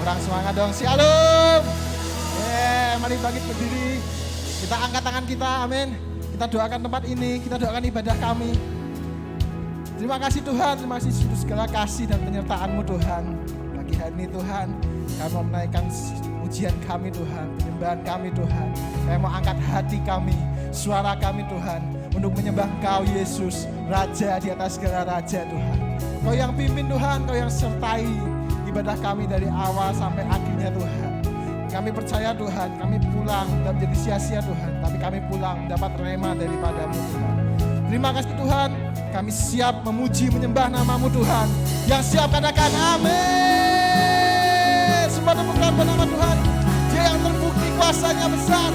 Kurang semangat dong, shalom. Mari bangkit berdiri. Kita angkat tangan kita, amin. Kita doakan tempat ini, kita doakan ibadah kami. Terima kasih Tuhan, terima kasih untuk segala kasih dan penyertaan-Mu Tuhan. Pagi hari ini Tuhan, kami mau menaikkan pujian kami Tuhan, penyembahan kami Tuhan. Kami mau angkat hati kami, suara kami Tuhan, untuk menyembah Engkau Yesus, Raja di atas segala raja Tuhan. Kau yang pimpin Tuhan, Kau yang sertai ibadah kami dari awal sampai akhirnya Tuhan. Kami percaya Tuhan, kami pulang dan menjadi sia-sia Tuhan, tapi kami pulang mendapat rema daripada-Mu Tuhan. Terima kasih Tuhan, kami siap memuji menyembah nama-Mu Tuhan. Yang siap katakan amin. Semua tepukan buat nama Tuhan, Dia yang terbukti kuasanya besar.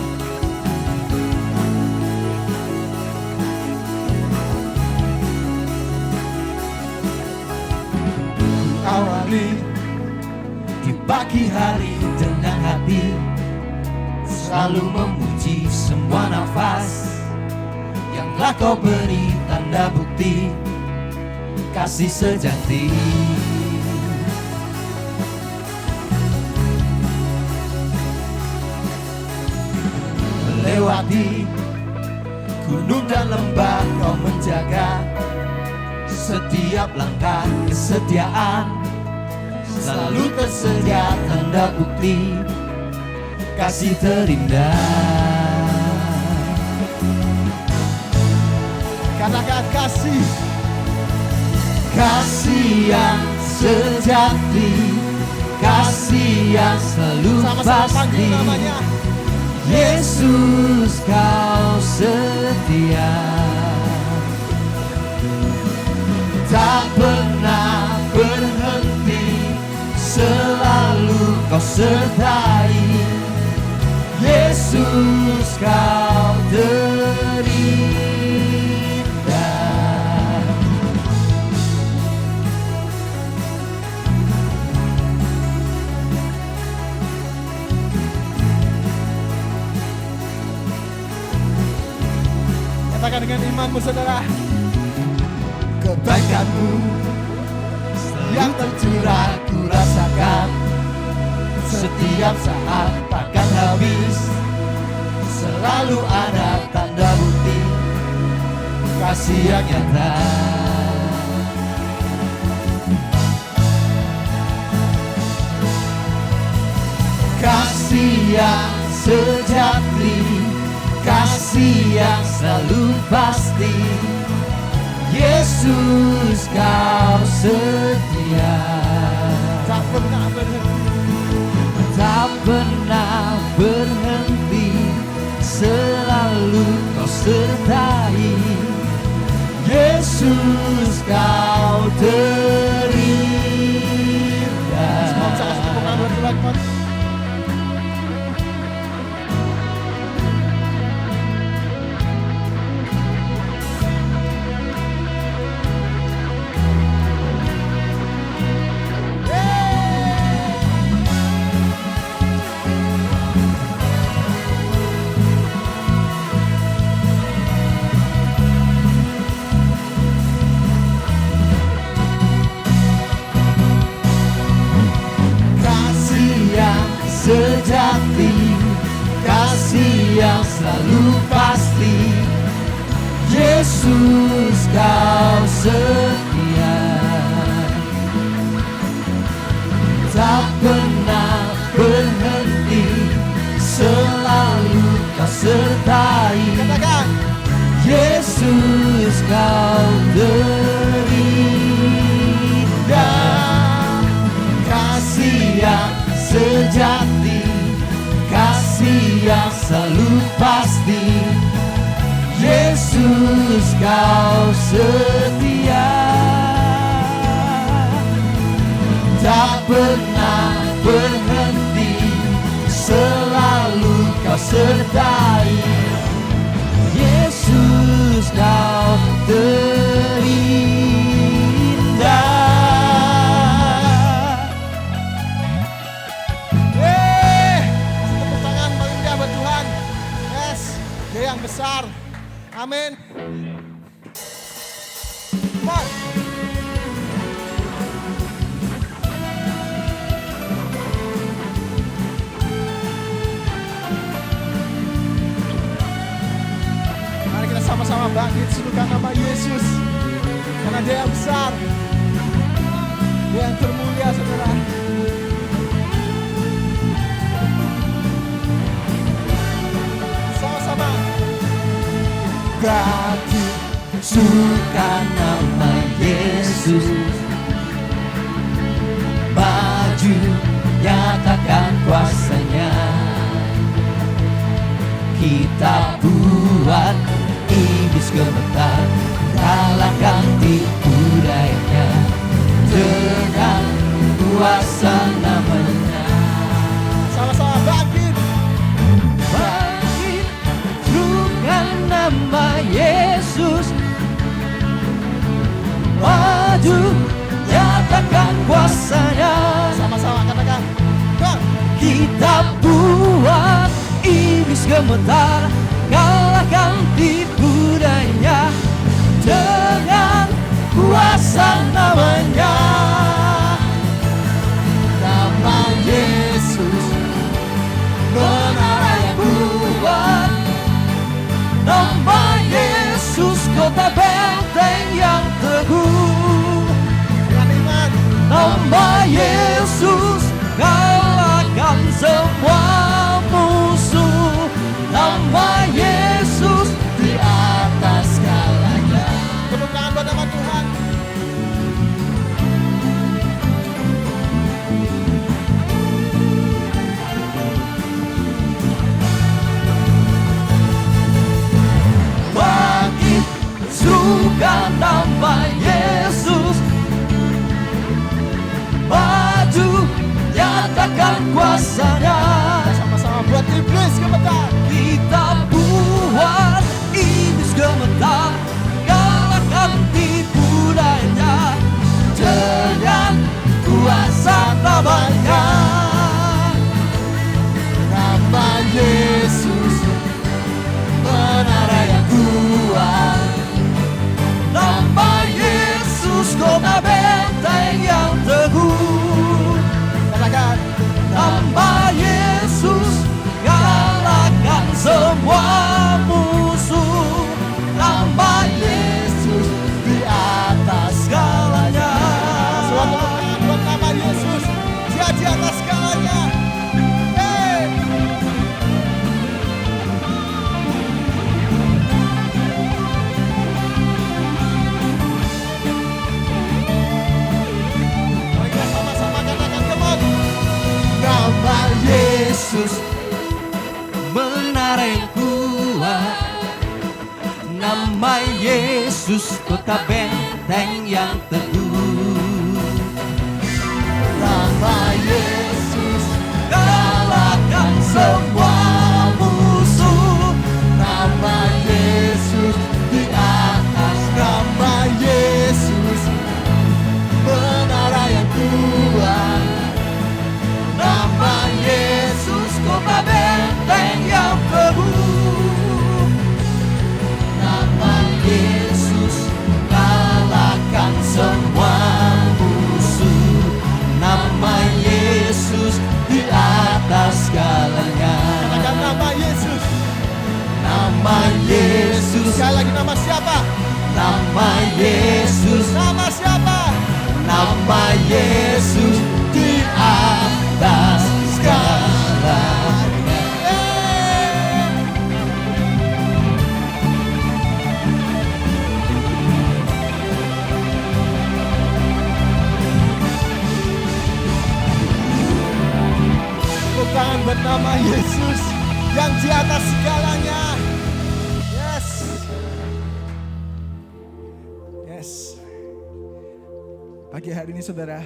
Awali di pagi hari dengan hati, selalu memuji semua nafas yang telah Kau beri tanda bukti kasih sejati. Melewati gunung dan lembah Kau menjaga setiap langkah kesetiaan, selalu tersedia tanda bukti kasih terindah. Katakan kasih, kasih yang sejati, kasih yang selalu sama-sama panggil pasti. namanya. Yesus Kau setia, tak pernah berhenti, selalu Kau sertai. Yesus Kau terindah. Katakan dengan imanmu saudara. Kebaikan-Mu yang tercurah ku rasakan, setiap saat takkan habis, selalu ada tanda bukti kasih yang nyata. Kasih yang sejati, kasih yang selalu pasti. Yesus Kau setia, Tak pernah berhenti, tak pernah berhenti, selalu Kau sertai. Yesus Kau terindah. semua bisa kasih tepukan buat Tuhan. Sejati, kasih yang selalu pasti. Yesus Kau setia, tak pernah berhenti, selalu Kau sertai. Katakan Yesus Kau terindah. Kasih yang sejati, kasih yang selalu pasti. Yesus Kau setia, tak pernah berhenti, selalu Kau sertai. Yesus Kau terindah. Dia yang besar. Amin. Come on. bangkit serukan nama Yesus. Karena Dia yang besar, Dia yang termulia, saudara. Sama-sama. Bangkit serukan nama Yesus. Maju nyatakan kuasanya. Kita buat iblis gemetar, kalahkan tipu dayanya dengan kuasa namanya. Sama-sama bangkit. Bangkit serukan nama Yesus. Maju nyatakan kuasanya. Sama-sama katakan. Bang. Kita buat iblis gemetar, kalahkan tipu dayanya dengan kuasa namanya. Nama Yesus menara yang kuat. Nama Yesus kota benteng yang teguh. Dengan iman. Nama Yesus kalahkan semua musuh. Nama Yesus di atas segalanya. Tepuk tangan buat nama Tuhan. Bangkit serukan nama Yesus. Maju nyatakan kuasanya. Sama-sama buat iblis gemetar. Kita buat iblis gemetar, kalahkan tipu dayanya dengan kuasa namanya. Nama Yesus menara yang kuat. Nama Yesus kota benteng yang teguh. Katakan. Nama Yesus kalahkan semua musuh. Nama Yesus di atas segalanya. Semua tepuk tangan buat nama Yesus. Dia di atas segalanya. Hey. Mari kita sama-sama katakan, come on. Nama Yesus menara yang kuat. Nama Yesus kota benteng yang teguh. Nama Yesus kalahkan semua musuh. Nama Yesus di atas. Nama Yesus menara yang kuat. Nama Yesus kota benteng yang teguh. Nama Yesus kalahkan semua musuh. Nama Yesus di atas segalanya. Katakan nama Yesus. Nama Yesus. Sekali lagi, nama siapa? Nama Yesus. Nama siapa? Nama Yesus di atas segalanya. Tepuk tangan buat nama Yesus yang di atas segalanya. Yes. Yes. Pagi hari ini saudara,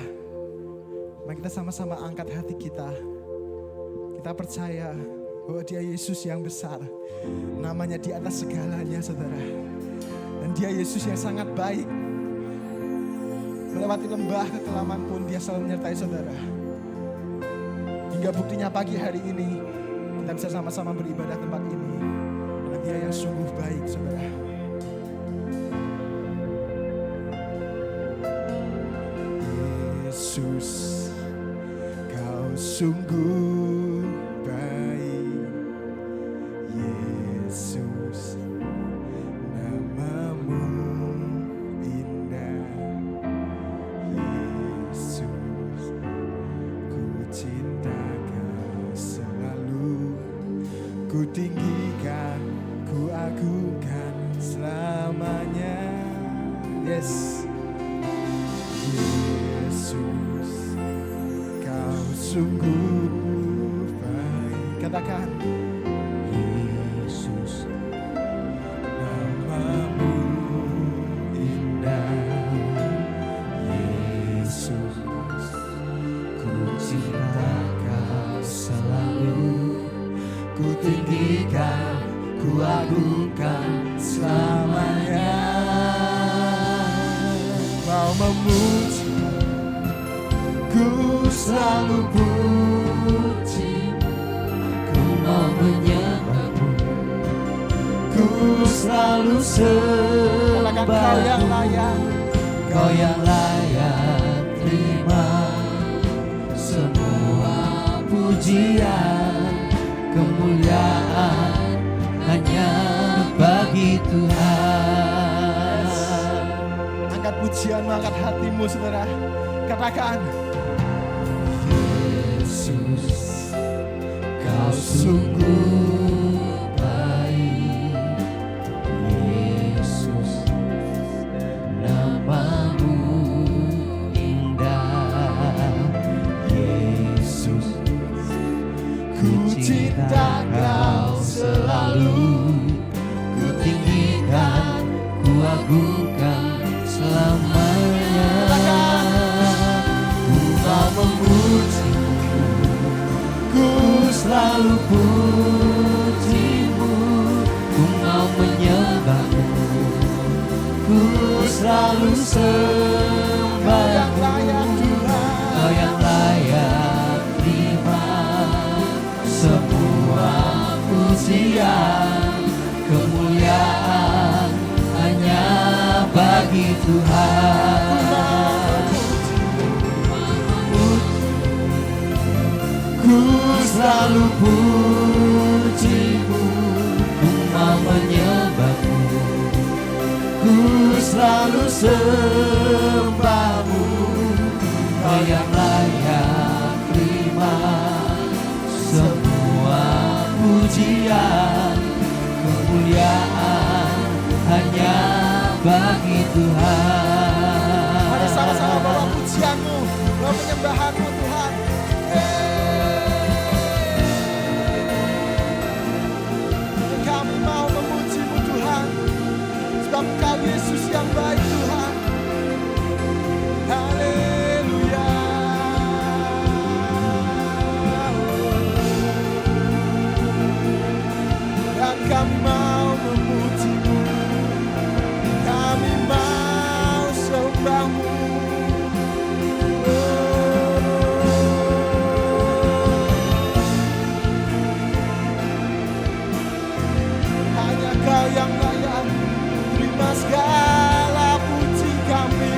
mari kita sama-sama angkat hati kita. Kita percaya bahwa Dia Yesus yang besar. Namanya di atas segalanya saudara. Dan Dia Yesus yang sangat baik. Melewati lembah kekelaman pun Dia selalu menyertai saudara. Hingga buktinya pagi hari ini kita bisa sama-sama beribadah tempat ini. Karena Dia yang sungguh baik saudara. Yesus, Kau sungguh baik. Yesus, nama ku tinggikan, ku agungkan selamanya. Yes, Yesus, kau sungguh baik. Katakan, Yesus, namamu indah. Yesus, ku cinta kau selalu. Ku tinggikan, ku agungkan selamanya. mau memuji, Ku selalu puji, ku mau menyembahmu, ku selalu katakan kau yang sembahmu. layak. Kau yang layak terima semua pujian, kemuliaan hanya bagi Tuhan. Angkat pujianmu, angkat hatimu saudara. Katakan, Yesus, kau sungguh baik. Yesus, namamu indah. Yesus, ku cinta kau selalu. Ku tinggikan, ku agungkan selamanya. Ku mau memujimu, ku selalu pujimu, ku mau menyembahmu, ku selalu kau yang layak sembahmu. Tuhan. Kau yang layak terima semua pujian, kemuliaan hanya bagi Tuhan. Ku selalu pujimu, ku mau menyembahmu, ku selalu sembahmu. Kau yang layak terima semua pujian, kemuliaan hanya bagi Tuhan. Mari sama-sama bawa pujianmu, bawa penyembahanmu Tuhan. Kami mau memujimu Tuhan, sebab Kau Yesus yang baik Tuhan. Haleluya. Dan kami mau memujimu, kami mau sembahmu. Hanya Kau yang layak terima segala puji kami.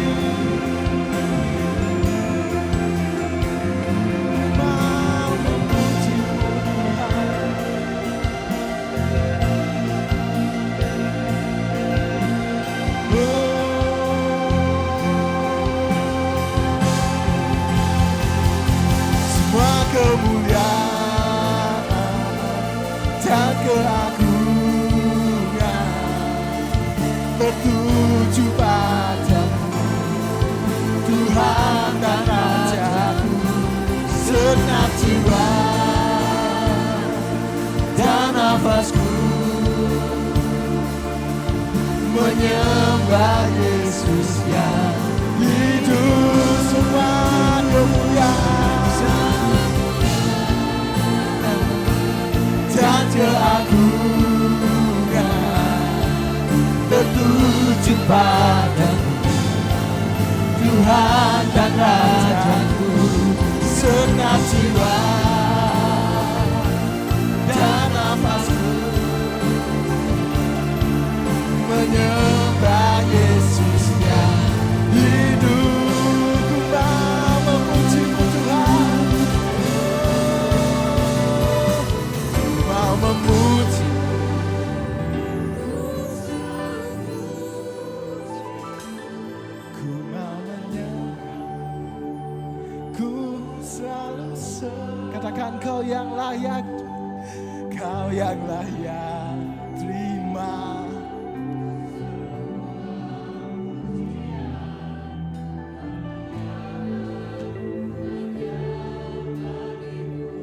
Mau memujimu Tuhan. Semua kemuliaan dan keagungan tertuju padamu, Tuhan dan Rajaku. Segenap jiwa dan nafasku menyembah Yesus yang Hidup semua kemuliaan dan keagungan tertuju padamu, Tuhan dan Rajaku. Segenap jiwa dan nafasku menyembah Yesus yang hidup. Ku mau memujimu Tuhan, ku mau memuji. Ku mau menyembah, ku selalu katakan Kau yang layak, Kau yang layak terima.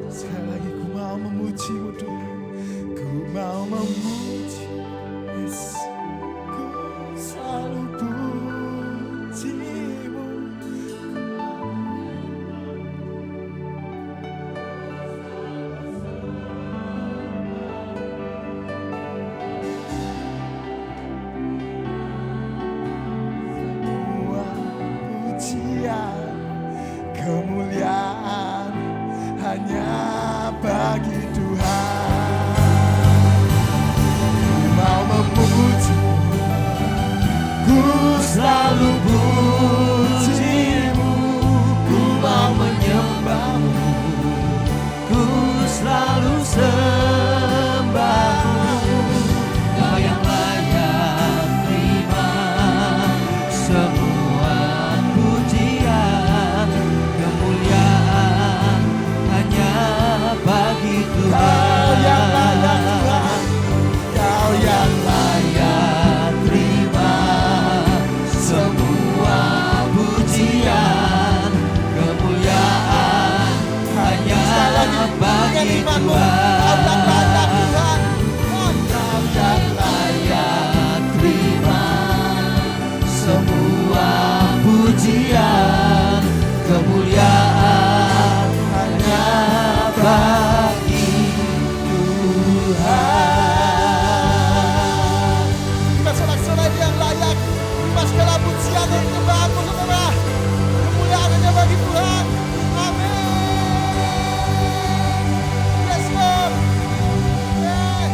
Sekali lagi ku mau memuji-Mu Tuhan. Ku mau memuji, yes. Ku selalu puji-Mu. Semua pujian, kemuliaan hanya bagi Tuhan. Ku mau memuji, ku selalu puji-Mu. Ku mau menyembah-Mu, ku selalu sembah-Mu. Kau yang layak terima semua pujian, kemuliaan hanya bagi Kau yang layak Tuhan. Tuhan, Kau yang Layak terima semua pujian, kemuliaan hanya bagi Tuhan. Kau yang layak terima semua pujian, kemuliaan hanya bagi Tuhan. Terima sorak-sorai yang layak. Terima segala pujian dan penyembahanmu saudara. Kemuliaan hanya bagi Tuhan. Amin. Yes Lord. Yeah.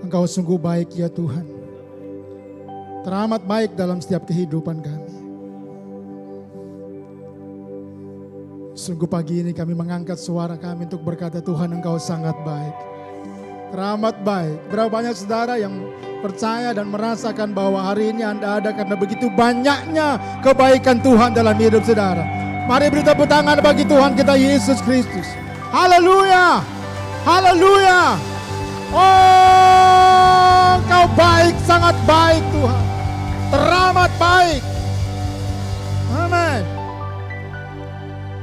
Engkau sungguh baik ya Tuhan. Teramat baik dalam setiap kehidupan kami. Sungguh pagi ini kami mengangkat suara kami untuk berkata Tuhan Engkau sangat baik. Teramat baik. Berapa banyak saudara yang percaya dan merasakan bahwa hari ini Anda ada karena begitu banyaknya kebaikan Tuhan dalam hidup saudara. Mari beri tepuk tangan bagi Tuhan kita Yesus Kristus. Haleluya. Haleluya. Oh, Engkau baik, sangat baik Tuhan. Teramat baik. Amin.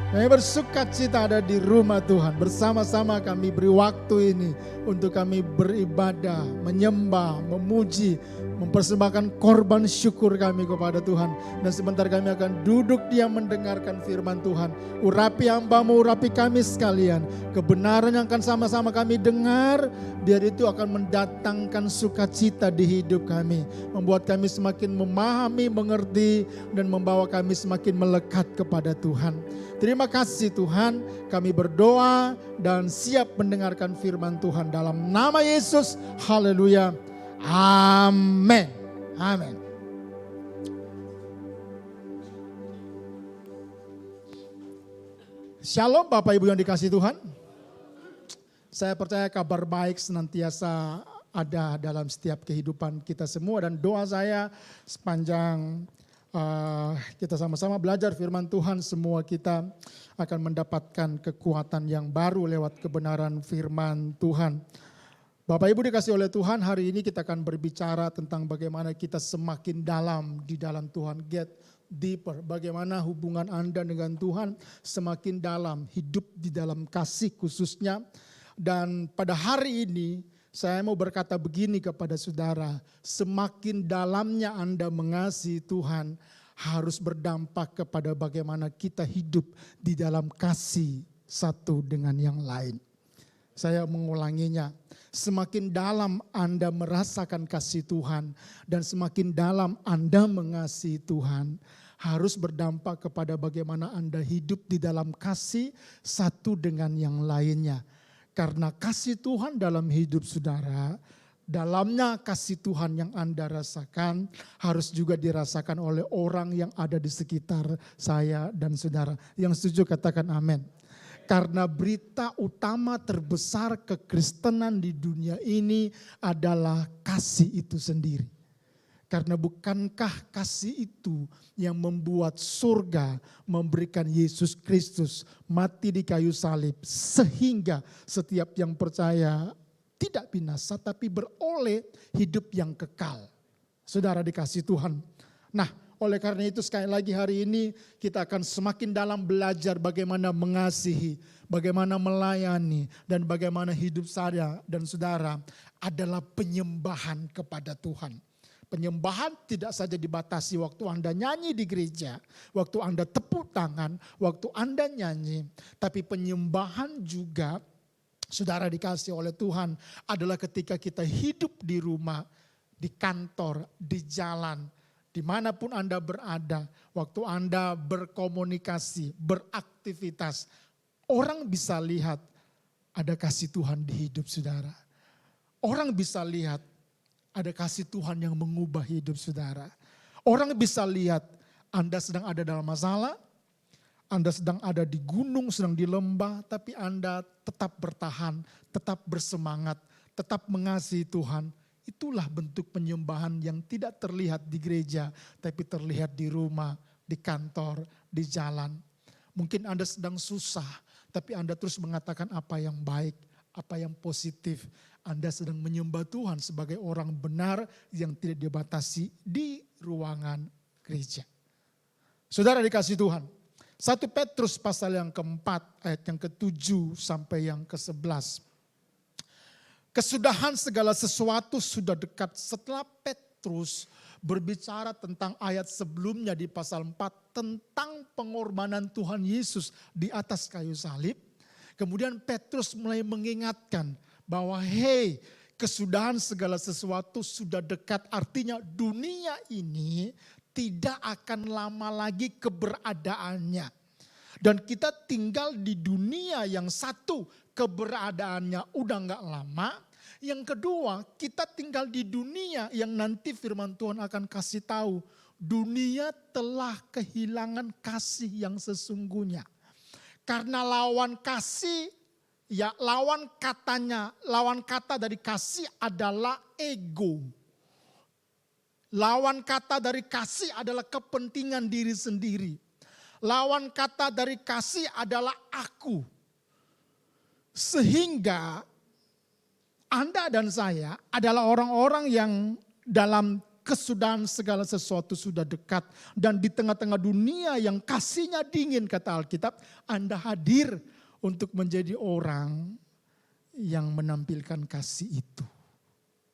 Kami bersuka cita ada di rumah Tuhan. Bersama-sama kami beri waktu ini untuk kami beribadah, menyembah, memuji, mempersembahkan korban syukur kami kepada Tuhan. Dan sebentar kami akan duduk diam mendengarkan firman Tuhan. Urapi hamba-Mu, urapi kami sekalian. Kebenaran yang akan sama-sama kami dengar, biar itu akan mendatangkan sukacita di hidup kami. Membuat kami semakin memahami, mengerti, dan membawa kami semakin melekat kepada Tuhan. Terima kasih Tuhan, kami berdoa dan siap mendengarkan firman Tuhan dalam nama Yesus. Haleluya. Amin. Amin. Shalom Bapak Ibu yang dikasihi Tuhan. Saya percaya kabar baik senantiasa ada dalam setiap kehidupan kita semua. Dan doa saya sepanjang kita sama-sama belajar firman Tuhan, semua kita akan mendapatkan kekuatan yang baru lewat kebenaran firman Tuhan. Bapak Ibu dikasih oleh Tuhan, hari ini kita akan berbicara tentang bagaimana kita semakin dalam di dalam Tuhan. Get deeper, bagaimana hubungan Anda dengan Tuhan semakin dalam, hidup di dalam kasih khususnya. Dan pada hari ini saya mau berkata begini kepada saudara, semakin dalamnya Anda mengasihi Tuhan harus berdampak kepada bagaimana kita hidup di dalam kasih satu dengan yang lain. Saya mengulanginya, semakin dalam Anda merasakan kasih Tuhan dan semakin dalam Anda mengasihi Tuhan harus berdampak kepada bagaimana Anda hidup di dalam kasih satu dengan yang lainnya. Karena kasih Tuhan dalam hidup saudara, dalamnya kasih Tuhan yang Anda rasakan harus juga dirasakan oleh orang yang ada di sekitar saya dan saudara. Yang setuju katakan amin. Karena berita utama terbesar kekristenan di dunia ini adalah kasih itu sendiri. Karena bukankah kasih itu yang membuat surga memberikan Yesus Kristus mati di kayu salib. Sehingga setiap yang percaya tidak binasa tapi beroleh hidup yang kekal. Saudara dikasih Tuhan. Nah, oleh karena itu sekali lagi hari ini kita akan semakin dalam belajar bagaimana mengasihi, bagaimana melayani, dan bagaimana hidup saya dan saudara adalah penyembahan kepada Tuhan. Penyembahan tidak saja dibatasi waktu Anda nyanyi di gereja, waktu Anda tepuk tangan, waktu Anda nyanyi. Tapi penyembahan juga, saudara dikasih oleh Tuhan, adalah ketika kita hidup di rumah, di kantor, di jalan, dimanapun Anda berada, waktu Anda berkomunikasi, beraktivitas, orang bisa lihat ada kasih Tuhan di hidup saudara. Orang bisa lihat ada kasih Tuhan yang mengubah hidup saudara. Orang bisa lihat Anda sedang ada dalam masalah, Anda sedang ada di gunung, sedang di lembah, tapi Anda tetap bertahan, tetap bersemangat, tetap mengasihi Tuhan. Itulah bentuk penyembahan yang tidak terlihat di gereja, tapi terlihat di rumah, di kantor, di jalan. Mungkin Anda sedang susah, tapi Anda terus mengatakan apa yang baik, apa yang positif. Anda sedang menyembah Tuhan sebagai orang benar yang tidak dibatasi di ruangan gereja. Saudara dikasih Tuhan, 1 Petrus pasal yang keempat, ayat yang ke-7 sampai yang ke-11. Kesudahan segala sesuatu sudah dekat. Setelah Petrus berbicara tentang ayat sebelumnya di pasal 4 tentang pengorbanan Tuhan Yesus di atas kayu salib. Kemudian Petrus mulai mengingatkan bahwa kesudahan segala sesuatu sudah dekat. Artinya dunia ini tidak akan lama lagi keberadaannya. Dan kita tinggal di dunia yang satu, keberadaannya udah gak lama. Yang kedua, kita tinggal di dunia yang nanti firman Tuhan akan kasih tahu. Dunia telah kehilangan kasih yang sesungguhnya. Karena lawan kasih, ya lawan kata dari kasih adalah ego. Lawan kata dari kasih adalah kepentingan diri sendiri. Lawan kata dari kasih adalah aku. Sehingga Anda dan saya adalah orang-orang yang dalam kesudahan segala sesuatu sudah dekat. Dan di tengah-tengah dunia yang kasihnya dingin kata Alkitab, Anda hadir untuk menjadi orang yang menampilkan kasih itu.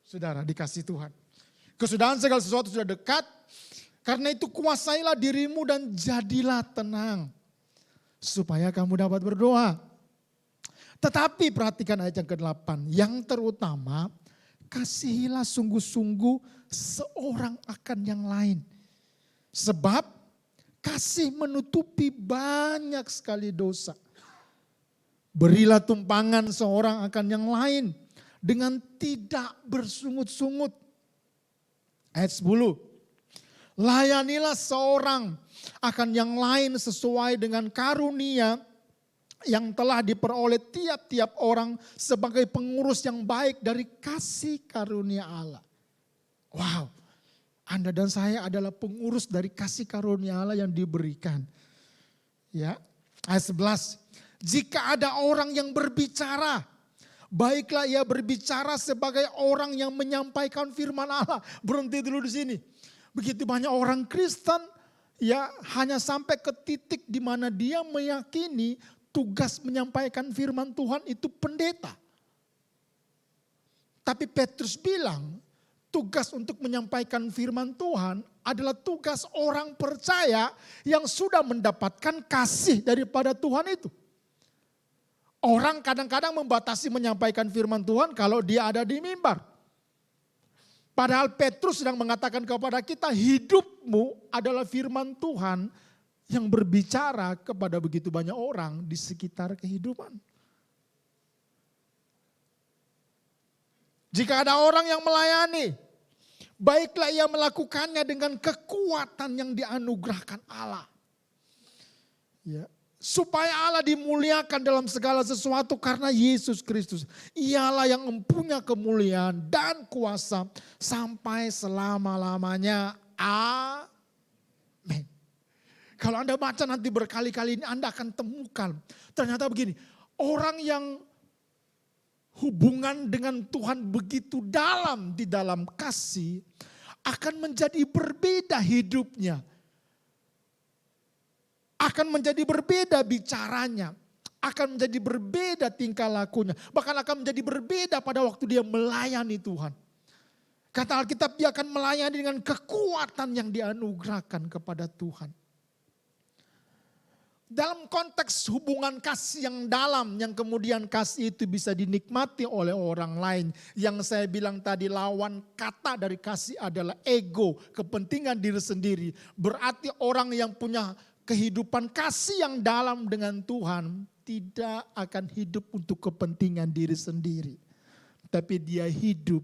Saudara dikasih Tuhan. Kesudahan segala sesuatu sudah dekat, karena itu kuasailah dirimu dan jadilah tenang. Supaya kamu dapat berdoa. Tetapi perhatikan ayat yang ke-8, yang terutama kasihilah sungguh-sungguh seorang akan yang lain. Sebab kasih menutupi banyak sekali dosa. Berilah tumpangan seorang akan yang lain dengan tidak bersungut-sungut. Ayat 10, layanilah seorang akan yang lain sesuai dengan karunia yang telah diperoleh tiap-tiap orang sebagai pengurus yang baik dari kasih karunia Allah. Wow, Anda dan saya adalah pengurus dari kasih karunia Allah yang diberikan. Ya, ayat 11, jika ada orang yang berbicara, baiklah ia berbicara sebagai orang yang menyampaikan firman Allah. Berhenti dulu di sini. Begitu banyak orang Kristen ya hanya sampai ke titik di mana dia meyakini tugas menyampaikan firman Tuhan itu pendeta. Tapi Petrus bilang tugas untuk menyampaikan firman Tuhan adalah tugas orang percaya yang sudah mendapatkan kasih daripada Tuhan itu. Orang kadang-kadang membatasi menyampaikan firman Tuhan kalau dia ada di mimbar. Padahal Petrus sedang mengatakan kepada kita, hidupmu adalah firman Tuhan yang berbicara kepada begitu banyak orang di sekitar kehidupan. Jika ada orang yang melayani, baiklah ia melakukannya dengan kekuatan yang dianugerahkan Allah. Ya, Supaya Allah dimuliakan dalam segala sesuatu karena Yesus Kristus. Ialah yang mempunyai kemuliaan dan kuasa sampai selama-lamanya. Amin. Kalau Anda baca nanti berkali-kali ini Anda akan temukan. Ternyata begini, orang yang hubungan dengan Tuhan begitu dalam di dalam kasih akan menjadi berbeda hidupnya. Akan menjadi berbeda bicaranya, akan menjadi berbeda tingkah lakunya, bahkan akan menjadi berbeda pada waktu dia melayani Tuhan. Kata Alkitab, dia akan melayani dengan kekuatan yang dianugerahkan kepada Tuhan. Dalam konteks hubungan kasih yang dalam, yang kemudian kasih itu bisa dinikmati oleh orang lain. Yang saya bilang tadi, lawan kata dari kasih adalah ego, kepentingan diri sendiri. Berarti orang yang punya kehidupan kasih yang dalam dengan Tuhan tidak akan hidup untuk kepentingan diri sendiri. Tapi dia hidup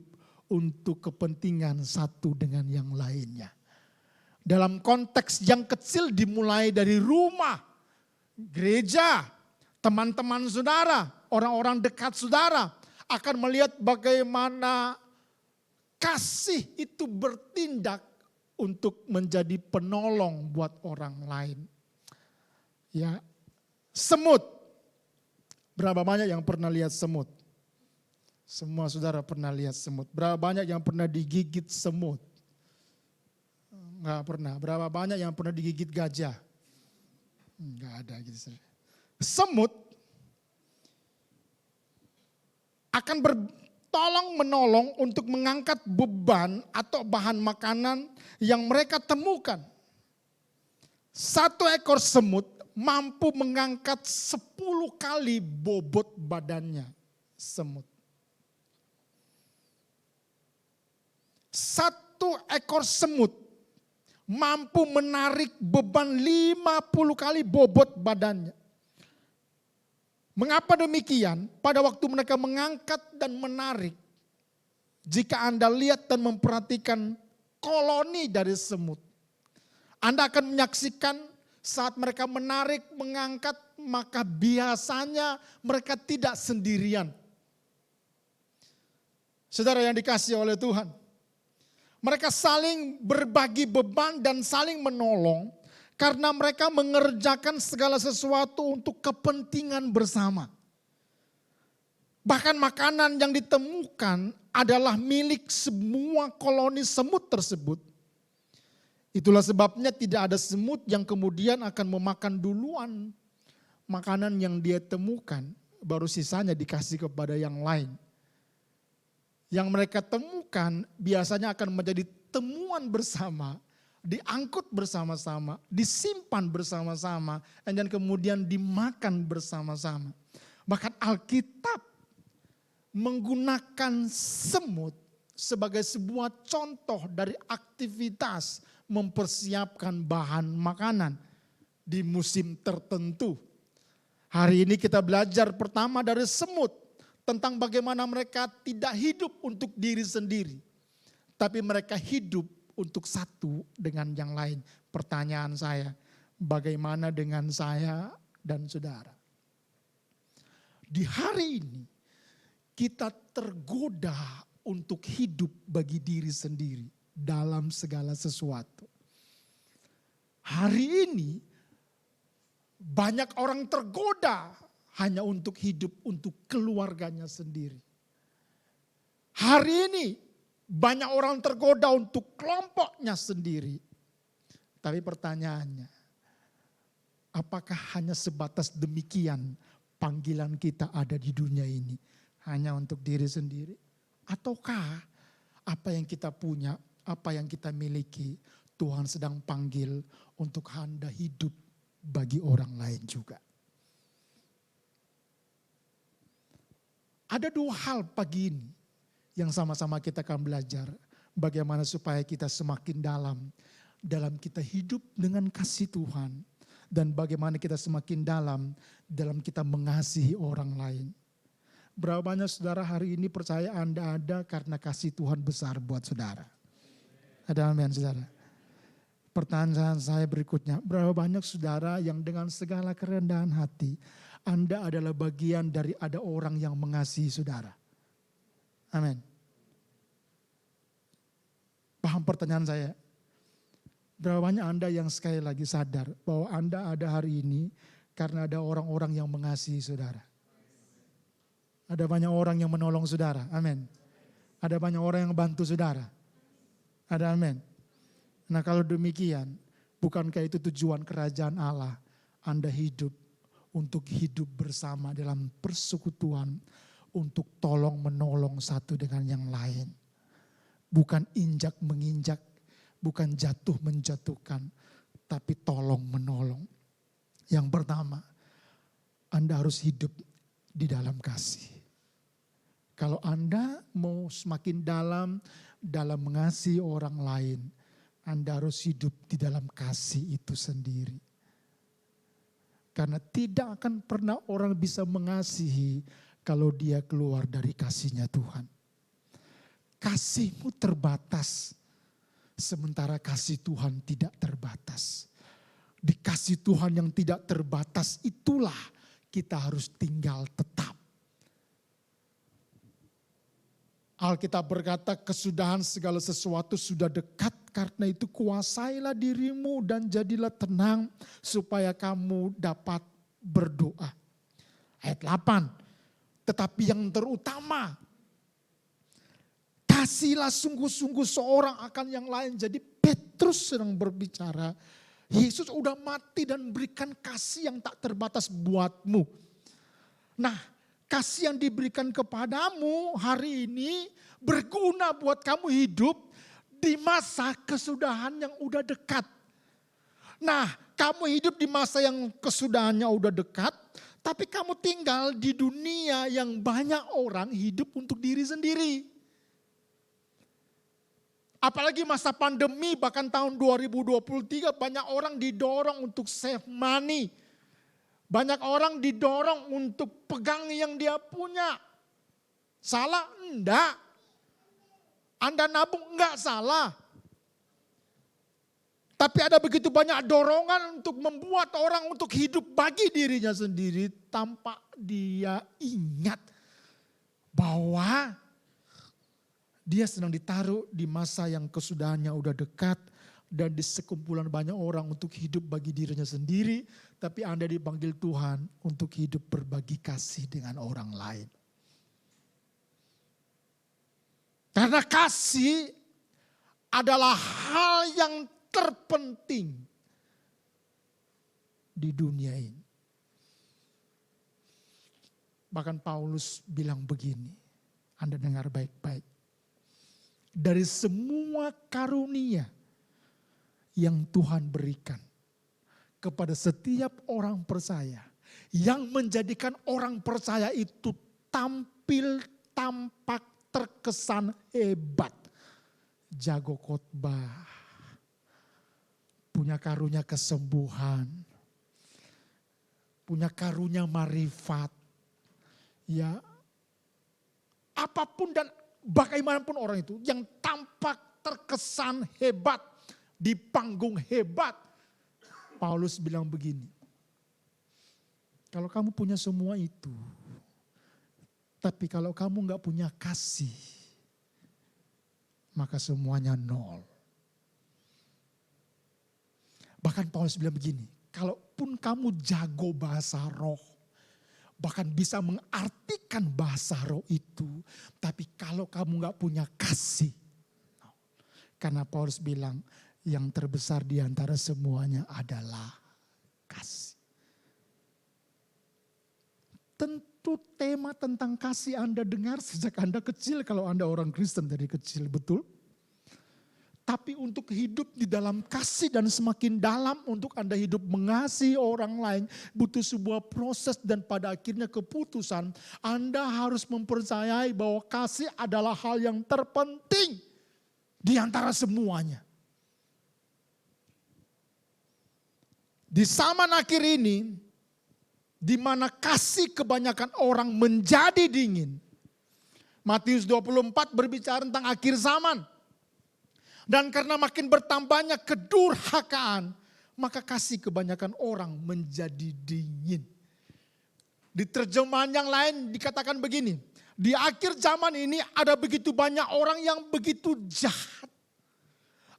untuk kepentingan satu dengan yang lainnya. Dalam konteks yang kecil dimulai dari rumah, gereja, teman-teman saudara, orang-orang dekat saudara akan melihat bagaimana kasih itu bertindak untuk menjadi penolong buat orang lain. Ya, semut. Berapa banyak yang pernah lihat semut? Semua saudara pernah lihat semut. Berapa banyak yang pernah digigit semut? Enggak pernah. Berapa banyak yang pernah digigit gajah? Enggak ada gitu. Semut akan tolong menolong untuk mengangkat beban atau bahan makanan yang mereka temukan. Satu ekor semut mampu mengangkat 10 kali bobot badannya semut. Satu ekor semut mampu menarik beban 50 kali bobot badannya. Mengapa demikian? Pada waktu mereka mengangkat dan menarik, jika Anda lihat dan memperhatikan koloni dari semut, Anda akan menyaksikan saat mereka menarik, mengangkat, maka biasanya mereka tidak sendirian. Saudara yang dikasihi oleh Tuhan, mereka saling berbagi beban dan saling menolong karena mereka mengerjakan segala sesuatu untuk kepentingan bersama. Bahkan makanan yang ditemukan adalah milik semua koloni semut tersebut. Itulah sebabnya tidak ada semut yang kemudian akan memakan duluan makanan yang dia temukan, baru sisanya dikasih kepada yang lain. Yang mereka temukan biasanya akan menjadi temuan bersama, diangkut bersama-sama, disimpan bersama-sama, dan kemudian dimakan bersama-sama. Bahkan Alkitab menggunakan semut sebagai sebuah contoh dari aktivitas mempersiapkan bahan makanan di musim tertentu. Hari ini kita belajar pertama dari semut tentang bagaimana mereka tidak hidup untuk diri sendiri, tapi mereka hidup untuk satu dengan yang lain. Pertanyaan saya, bagaimana dengan saya dan saudara? Di hari ini kita tergoda untuk hidup bagi diri sendiri dalam segala sesuatu. Hari ini banyak orang tergoda hanya untuk hidup untuk keluarganya sendiri. Hari ini banyak orang tergoda untuk kelompoknya sendiri. Tapi pertanyaannya, apakah hanya sebatas demikian panggilan kita ada di dunia ini? Hanya untuk diri sendiri? Ataukah apa yang kita punya, apa yang kita miliki, Tuhan sedang panggil untuk Anda hidup bagi orang lain juga? Ada dua hal pagi ini yang sama-sama kita akan belajar. Bagaimana supaya kita semakin dalam kita hidup dengan kasih Tuhan. Dan bagaimana kita semakin dalam kita mengasihi orang lain. Berapa banyak saudara hari ini percaya Anda ada karena kasih Tuhan besar buat saudara? Ada amin saudara. Pertanyaan saya berikutnya, berapa banyak saudara yang dengan segala kerendahan hati, Anda adalah bagian dari ada orang yang mengasihi saudara? Amin. Paham pertanyaan saya? Berapa banyak Anda yang sekali lagi sadar bahwa Anda ada hari ini karena ada orang-orang yang mengasihi saudara? Ada banyak orang yang menolong saudara, amin. Ada banyak orang yang bantu saudara, ada amin. Nah kalau demikian, bukankah itu tujuan kerajaan Allah? Anda hidup untuk hidup bersama dalam persekutuan, untuk tolong menolong satu dengan yang lain. Bukan injak menginjak, bukan jatuh menjatuhkan, tapi tolong menolong. Yang pertama, Anda harus hidup di dalam kasih. Kalau Anda mau semakin dalam mengasihi orang lain, Anda harus hidup di dalam kasih itu sendiri. Karena tidak akan pernah orang bisa mengasihi kalau dia keluar dari kasihnya Tuhan. Kasihmu terbatas, sementara kasih Tuhan tidak terbatas. Di kasih Tuhan yang tidak terbatas itulah kita harus tinggal tetap. Alkitab berkata kesudahan segala sesuatu sudah dekat, karena itu kuasailah dirimu dan jadilah tenang supaya kamu dapat berdoa. Ayat 8, tetapi yang terutama, kasihlah sungguh-sungguh seorang akan yang lain. Jadi Petrus sedang berbicara, Yesus udah mati dan berikan kasih yang tak terbatas buatmu. Nah, kasih yang diberikan kepadamu hari ini berguna buat kamu hidup di masa kesudahan yang udah dekat. Nah, kamu hidup di masa yang kesudahannya udah dekat, tapi kamu tinggal di dunia yang banyak orang hidup untuk diri sendiri. Apalagi masa pandemi, bahkan tahun 2023 banyak orang didorong untuk save money. Banyak orang didorong untuk pegang yang dia punya. Salah? Enggak. Anda nabung? Enggak salah. Tapi ada begitu banyak dorongan untuk membuat orang untuk hidup bagi dirinya sendiri tanpa dia ingat bahwa dia sedang ditaruh di masa yang kesudahannya udah dekat dan di sekumpulan banyak orang untuk hidup bagi dirinya sendiri. Tapi Anda dipanggil Tuhan untuk hidup berbagi kasih dengan orang lain. Karena kasih adalah hal yang terpenting di dunia ini. Bahkan Paulus bilang begini, Anda dengar baik-baik. Dari semua karunia yang Tuhan berikan kepada setiap orang percaya, yang menjadikan orang percaya itu tampil tampak terkesan hebat, jago khotbah, punya karunia kesembuhan, punya karunia marifat, ya apapun dan bagaimanapun orang itu yang tampak terkesan hebat di panggung hebat. Paulus bilang begini, kalau kamu punya semua itu, tapi kalau kamu gak punya kasih, maka semuanya nol. Bahkan Paulus bilang begini, kalaupun kamu jago bahasa roh, bahkan bisa mengartikan bahasa roh itu, tapi kalau kamu gak punya kasih, karena Paulus bilang, yang terbesar di antara semuanya adalah kasih. Tentu tema tentang kasih Anda dengar sejak Anda kecil kalau Anda orang Kristen dari kecil, betul? Tapi untuk hidup di dalam kasih dan semakin dalam untuk Anda hidup mengasihi orang lain butuh sebuah proses dan pada akhirnya keputusan. Anda harus mempercayai bahwa kasih adalah hal yang terpenting di antara semuanya. Di zaman akhir ini, di mana kasih kebanyakan orang menjadi dingin. Matius 24 berbicara tentang akhir zaman. Dan karena makin bertambahnya kedurhakaan, maka kasih kebanyakan orang menjadi dingin. Di terjemahan yang lain dikatakan begini, di akhir zaman ini ada begitu banyak orang yang begitu jahat.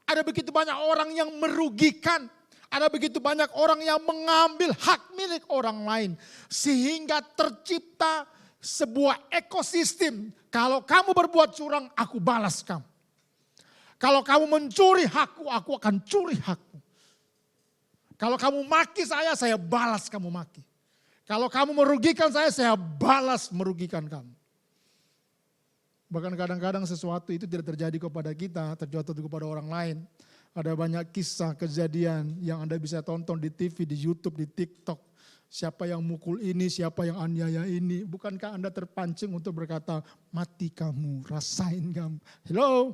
Ada begitu banyak orang yang merugikan. Ada begitu banyak orang yang mengambil hak milik orang lain. Sehingga tercipta sebuah ekosistem. Kalau kamu berbuat curang, aku balas kamu. Kalau kamu mencuri hakku, aku akan curi hakmu. Kalau kamu maki saya balas kamu maki. Kalau kamu merugikan saya balas merugikan kamu. Bahkan kadang-kadang sesuatu itu tidak terjadi kepada kita, terjadi kepada orang lain. Ada banyak kisah kejadian yang Anda bisa tonton di TV, di YouTube, di TikTok. Siapa yang mukul ini, siapa yang aniaya ini. Bukankah Anda terpancing untuk berkata, mati kamu, rasain kamu. Hello?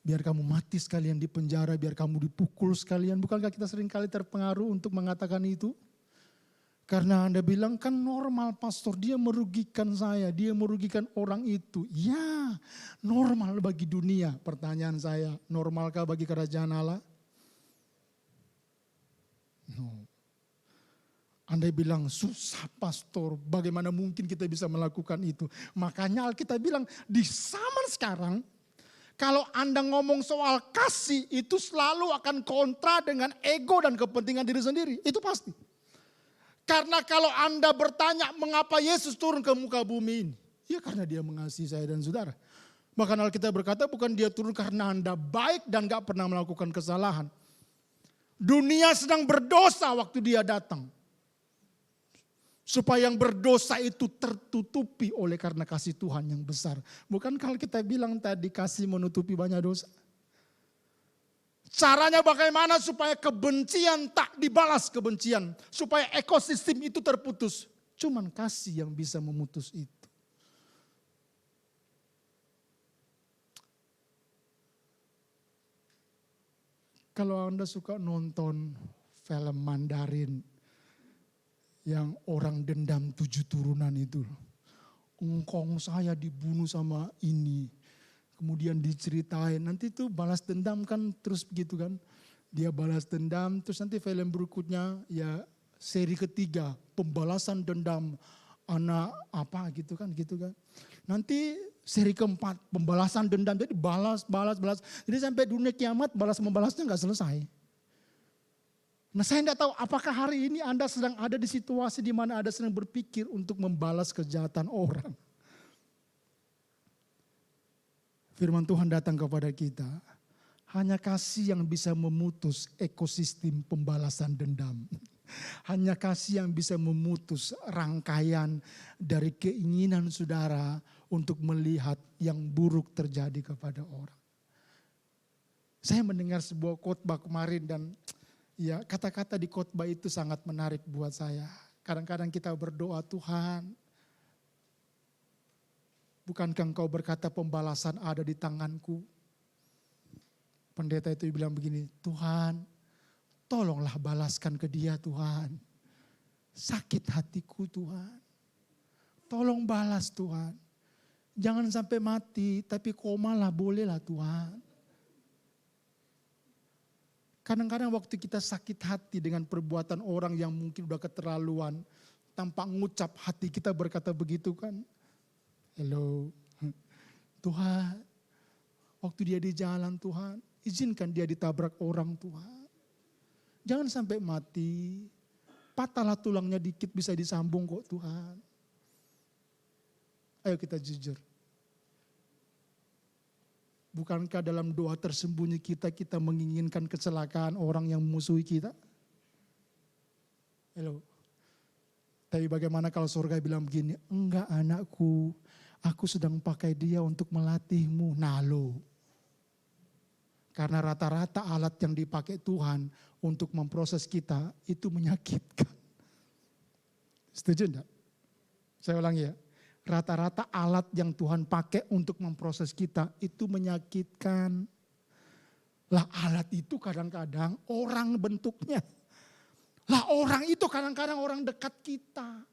Biar kamu mati sekalian di penjara, biar kamu dipukul sekalian. Bukankah kita seringkali terpengaruh untuk mengatakan itu? Karena Anda bilang kan normal pastor, dia merugikan saya, dia merugikan orang itu. Ya, normal bagi dunia. Pertanyaan saya, normalkah bagi kerajaan Allah? No. Anda bilang susah pastor, bagaimana mungkin kita bisa melakukan itu? Makanya Alkitab bilang di zaman sekarang, kalau Anda ngomong soal kasih itu selalu akan kontra dengan ego dan kepentingan diri sendiri. Itu pasti. Karena kalau Anda bertanya mengapa Yesus turun ke muka bumi ini. Ya karena dia mengasihi saya dan saudara. Bahkan Alkitab berkata bukan dia turun karena Anda baik dan gak pernah melakukan kesalahan. Dunia sedang berdosa waktu dia datang. Supaya yang berdosa itu tertutupi oleh karena kasih Tuhan yang besar. Bukankah kita bilang tadi kasih menutupi banyak dosa? Caranya bagaimana supaya kebencian tak dibalas kebencian. Supaya ekosistem itu terputus. Cuman kasih yang bisa memutus itu. Kalau Anda suka nonton film Mandarin yang orang dendam 7 turunan itu. Engkong saya dibunuh sama ini. Kemudian diceritain, nanti tuh balas dendam kan terus begitu kan. Dia balas dendam, terus nanti film berikutnya ya seri ketiga, pembalasan dendam anak apa gitu kan. Nanti seri keempat, pembalasan dendam, jadi balas. Jadi sampai dunia kiamat balas-membalasnya gak selesai. Nah saya tidak tahu apakah hari ini Anda sedang ada di situasi di mana Anda sedang berpikir untuk membalas kejahatan orang. Firman Tuhan datang kepada kita. Hanya kasih yang bisa memutus ekosistem pembalasan dendam. Hanya kasih yang bisa memutus rangkaian dari keinginan saudara untuk melihat yang buruk terjadi kepada orang. Saya mendengar sebuah khotbah kemarin dan ya kata-kata di khotbah itu sangat menarik buat saya. Kadang-kadang kita berdoa, Tuhan, bukankah engkau berkata pembalasan ada di tanganku? Pendeta itu bilang begini, Tuhan tolonglah balaskan ke dia Tuhan. Sakit hatiku Tuhan. Tolong balas Tuhan. Jangan sampai mati tapi komalah bolehlah Tuhan. Kadang-kadang waktu kita sakit hati dengan perbuatan orang yang mungkin udah keterlaluan. Tanpa ngucap hati kita berkata begitu kan. Hello, Tuhan, waktu dia di jalan Tuhan, izinkan dia ditabrak orang Tuhan. Jangan sampai mati, patahlah tulangnya dikit bisa disambung kok Tuhan. Ayo kita jujur. Bukankah dalam doa tersembunyi kita menginginkan kecelakaan orang yang memusuhi kita? Hello. Tapi bagaimana kalau surga bilang begini, enggak anakku, aku sedang pakai dia untuk melatihmu. Nalo. Karena rata-rata alat yang dipakai Tuhan untuk memproses kita itu menyakitkan. Setuju enggak? Saya ulangi ya. Rata-rata alat yang Tuhan pakai untuk memproses kita itu menyakitkan. Lah alat itu kadang-kadang orang bentuknya. Lah orang itu kadang-kadang orang dekat kita.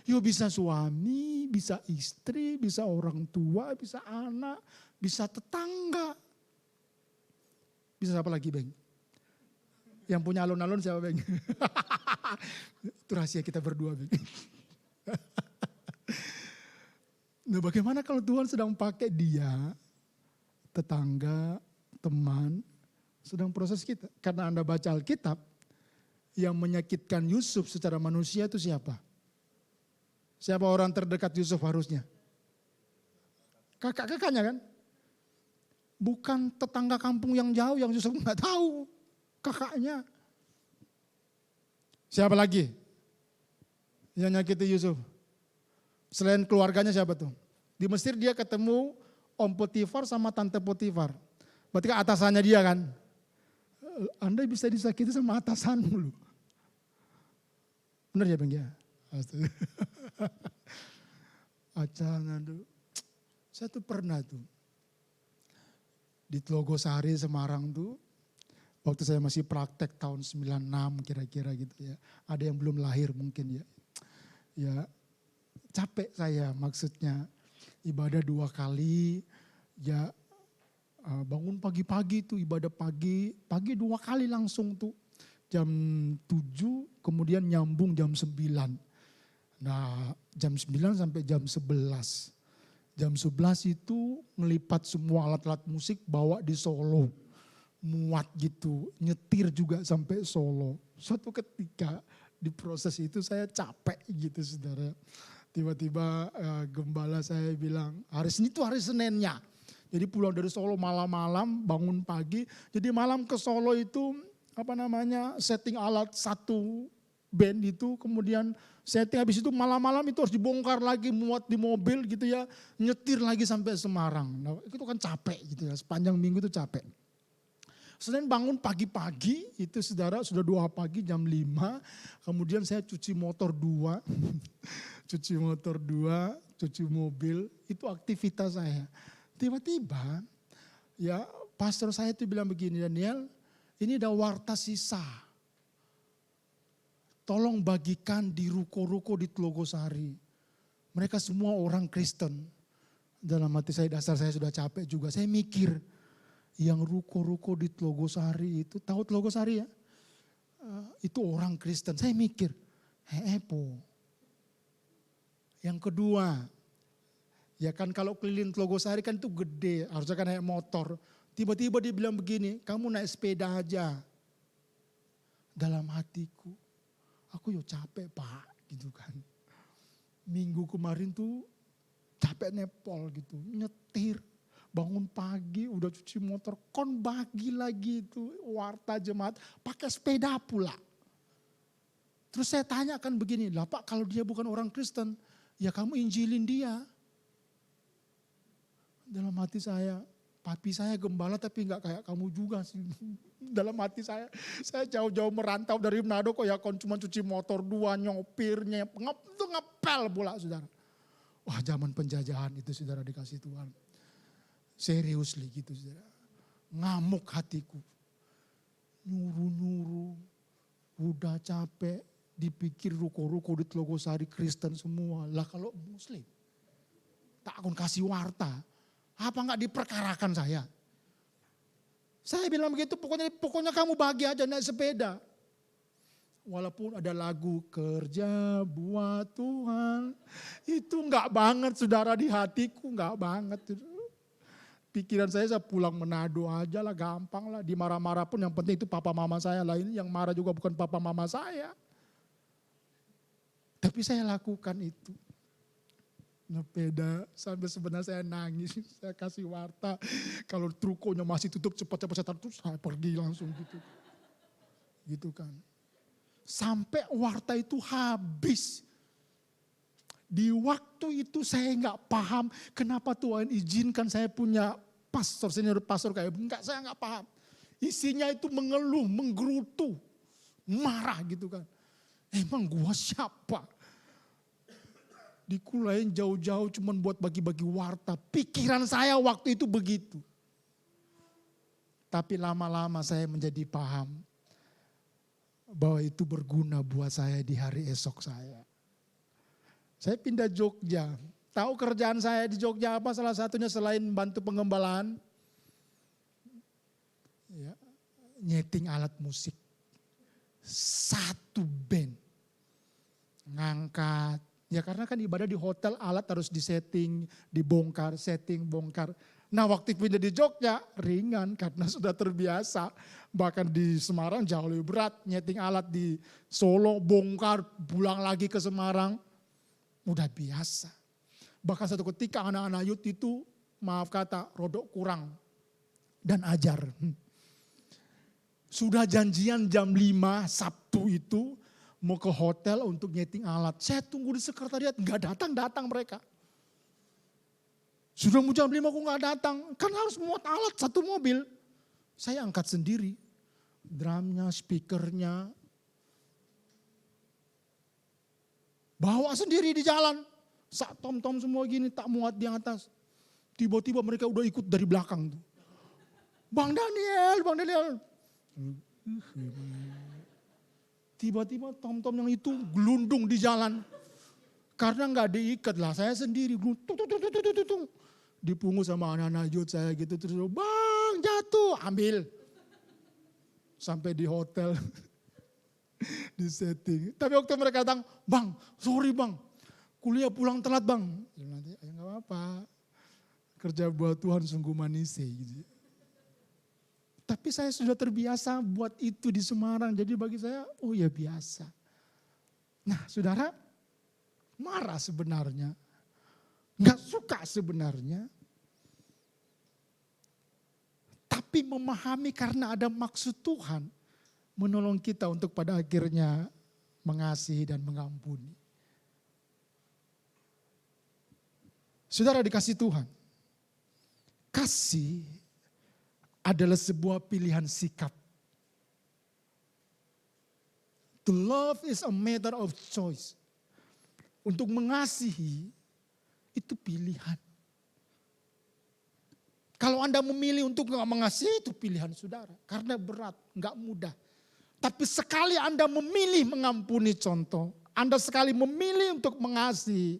Yo bisa suami, bisa istri, bisa orang tua, bisa anak, bisa tetangga. Bisa siapa lagi, Beng? Yang punya alun-alun siapa, Beng? Itu rahasia kita berdua, Beng. Nah, bagaimana kalau Tuhan sedang pakai dia, tetangga, teman, sedang proses kita. Karena Anda baca Alkitab, yang menyakitkan Yusuf secara manusia itu siapa? Siapa orang terdekat Yusuf harusnya? Kakak-kakaknya kan? Bukan tetangga kampung yang jauh yang Yusuf nggak tahu. Kakaknya. Siapa lagi yang nyakiti Yusuf? Selain keluarganya siapa tuh? Di Mesir dia ketemu Om Potifar sama Tante Potifar. Berarti kan atasannya dia kan? Anda bisa disakiti sama atasanmu loh. Benar ya Bang ya? Acangan tuh. Saya tuh pernah tuh. Di Tlogosari Semarang tuh. Waktu saya masih praktek tahun 96 kira-kira gitu ya. Ada yang belum lahir mungkin ya. Ya capek saya maksudnya. Ibadah 2 kali. Ya bangun pagi-pagi tuh ibadah pagi. Pagi 2 kali langsung tuh. Jam 7 kemudian nyambung jam 9. Nah jam 9 sampai jam 11. Jam 11 itu ngelipat semua alat-alat musik bawa di Solo. Muat gitu, nyetir juga sampai Solo. Suatu ketika di proses itu saya capek gitu saudara. Tiba-tiba gembala saya bilang, hari Senin itu hari Seninnya. Jadi pulang dari Solo malam-malam, bangun pagi. Jadi malam ke Solo itu setting alat satu band itu. Kemudian setting habis itu malam-malam itu harus dibongkar lagi, muat di mobil gitu ya. Nyetir lagi sampai Semarang. Nah, itu kan capek gitu ya, sepanjang minggu itu capek. Senin bangun pagi-pagi, itu saudara sudah 2 pagi jam 5. Kemudian saya cuci motor 2, cuci motor 2, cuci mobil, itu aktivitas saya. Tiba-tiba ya pastor saya itu bilang begini, Daniel ini ada warta sisa. Tolong bagikan di ruko-ruko di Tlogosari. Mereka semua orang Kristen. Dalam hati saya, dasar saya sudah capek juga, saya mikir, yang ruko-ruko di Tlogosari itu, tahu Tlogosari ya? Itu orang Kristen. Saya mikir, po. Yang kedua, ya kan kalau keliling Tlogosari kan itu gede, harusnya kan naik motor. Tiba-tiba dia bilang begini, kamu naik sepeda aja. Dalam hatiku, aku yo capek Pak, gitu kan. Minggu kemarin tuh capek nepol gitu, nyetir. Bangun pagi udah cuci motor, kon bagi lagi itu warta jemaat pakai sepeda pula. Terus saya tanyakan begini, lah Pak kalau dia bukan orang Kristen, ya kamu injilin dia. Dalam hati saya, papi saya gembala tapi nggak kayak kamu juga sih. Dalam hati saya jauh-jauh merantau dari Manado kok ya kon cuma cuci motor 2, nyopirnya, itu ngepel pula saudara. Wah zaman penjajahan itu saudara dikasih Tuhan. Seriously gitu saudara. Ngamuk hatiku. Nyuruh-nyuruh. Udah capek. Dipikir ruko-ruko di Tlogosari Kristen semua. Lah kalau Muslim. Tak akan kasih warta. Apa enggak diperkarakan saya? Saya bilang begitu pokoknya kamu bagi aja naik sepeda. Walaupun ada lagu kerja buat Tuhan. Itu enggak banget saudara di hatiku. Enggak banget. Pikiran saya pulang Manado aja lah, gampang lah. Dimarah-marah pun yang penting itu papa mama saya lah. Ini yang marah juga bukan papa mama saya. Tapi saya lakukan itu. Sepeda sampai sebenarnya saya nangis. Saya kasih warta. Kalau trukonya masih tutup cepat-cepat terus saya pergi langsung gitu. Gitu kan. Sampai warta itu habis. Di waktu itu saya nggak paham kenapa Tuhan izinkan saya punya senior pastor kayak enggak, saya nggak paham. Isinya itu mengeluh, menggerutu, marah gitu kan. Emang gua siapa? Dikulain jauh-jauh cuman buat bagi-bagi warta. Pikiran saya waktu itu begitu. Tapi lama-lama saya menjadi paham bahwa itu berguna buat saya di hari esok saya. Saya pindah Jogja. Tahu kerjaan saya di Jogja apa? Salah satunya selain bantu pengembalaan. Ya, nyeting alat musik. Satu band. Ngangkat. Ya karena kan ibadah di hotel alat harus disetting, dibongkar, setting, bongkar. Nah waktu pindah di Jogja ringan karena sudah terbiasa. Bahkan di Semarang jauh lebih berat. Nyeting alat di Solo, bongkar, pulang lagi ke Semarang. Udah biasa. Bahkan satu ketika anak-anak youth itu maaf kata rodok kurang dan ajar. Sudah janjian jam 5 Sabtu itu mau ke hotel untuk nyeting alat. Saya tunggu di sekretariat, nggak datang mereka. Sudah mau jam 5 kok nggak datang, kan harus muat alat satu mobil. Saya angkat sendiri, drumnya, speakernya. Bawa sendiri di jalan. Sak tom-tom semua gini tak muat di atas. Tiba-tiba mereka udah ikut dari belakang tuh. Bang Daniel. Tiba-tiba tom-tom yang itu gelundung di jalan. Karena nggak diikat lah, saya sendiri. Dipungut sama anak-anak youth saya gitu. Terus, bang jatuh, ambil. Sampai di hotel. Di setting. Tapi waktu mereka datang, bang sorry bang. Kuliah pulang telat bang. Nanti ya nggak apa-apa. Kerja buat Tuhan sungguh manis gitu. Tapi saya sudah terbiasa buat itu di Semarang. Jadi bagi saya, oh ya biasa. Nah saudara, marah sebenarnya. Nggak suka sebenarnya. Tapi memahami karena ada maksud Tuhan. Menolong kita untuk pada akhirnya mengasihi dan mengampuni. Saudara dikasih Tuhan. Kasih adalah sebuah pilihan sikap. To love is a matter of choice. Untuk mengasihi itu pilihan. Kalau Anda memilih untuk nggak mengasihi itu pilihan saudara. Karena berat, nggak mudah. Tapi sekali Anda memilih mengampuni contoh. Anda sekali memilih untuk mengasihi.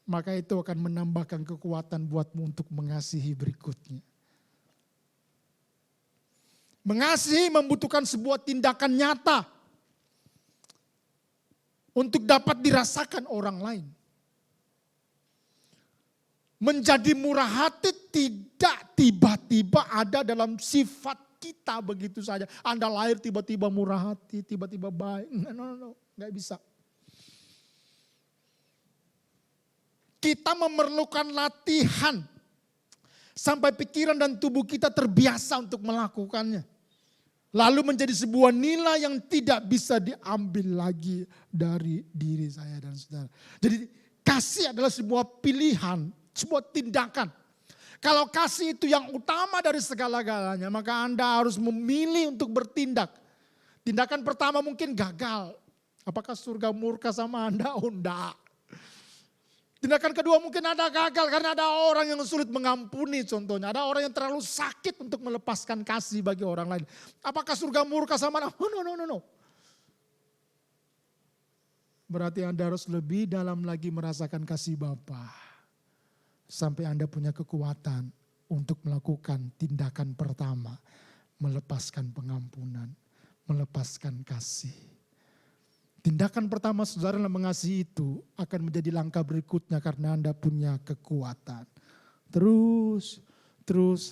Maka itu akan menambahkan kekuatan buatmu untuk mengasihi berikutnya. Mengasihi membutuhkan sebuah tindakan nyata untuk dapat dirasakan orang lain. Menjadi murah hati tidak tiba-tiba ada dalam sifat kita begitu saja. Anda lahir tiba-tiba murah hati, tiba-tiba baik. No, nggak bisa. Kita memerlukan latihan sampai pikiran dan tubuh kita terbiasa untuk melakukannya. Lalu menjadi sebuah nilai yang tidak bisa diambil lagi dari diri saya dan saudara. Jadi kasih adalah sebuah pilihan, sebuah tindakan. Kalau kasih itu yang utama dari segala-galanya, maka Anda harus memilih untuk bertindak. Tindakan pertama mungkin gagal. Apakah surga murka sama Anda? Oh enggak. Tindakan kedua mungkin Anda gagal karena ada orang yang sulit mengampuni contohnya. Ada orang yang terlalu sakit untuk melepaskan kasih bagi orang lain. Apakah surga murka sama Anda? Oh, no. Berarti Anda harus lebih dalam lagi merasakan kasih Bapa. Sampai Anda punya kekuatan untuk melakukan tindakan pertama. Melepaskan pengampunan, melepaskan kasih. Tindakan pertama saudara dalam mengasihi itu akan menjadi langkah berikutnya karena Anda punya kekuatan. Terus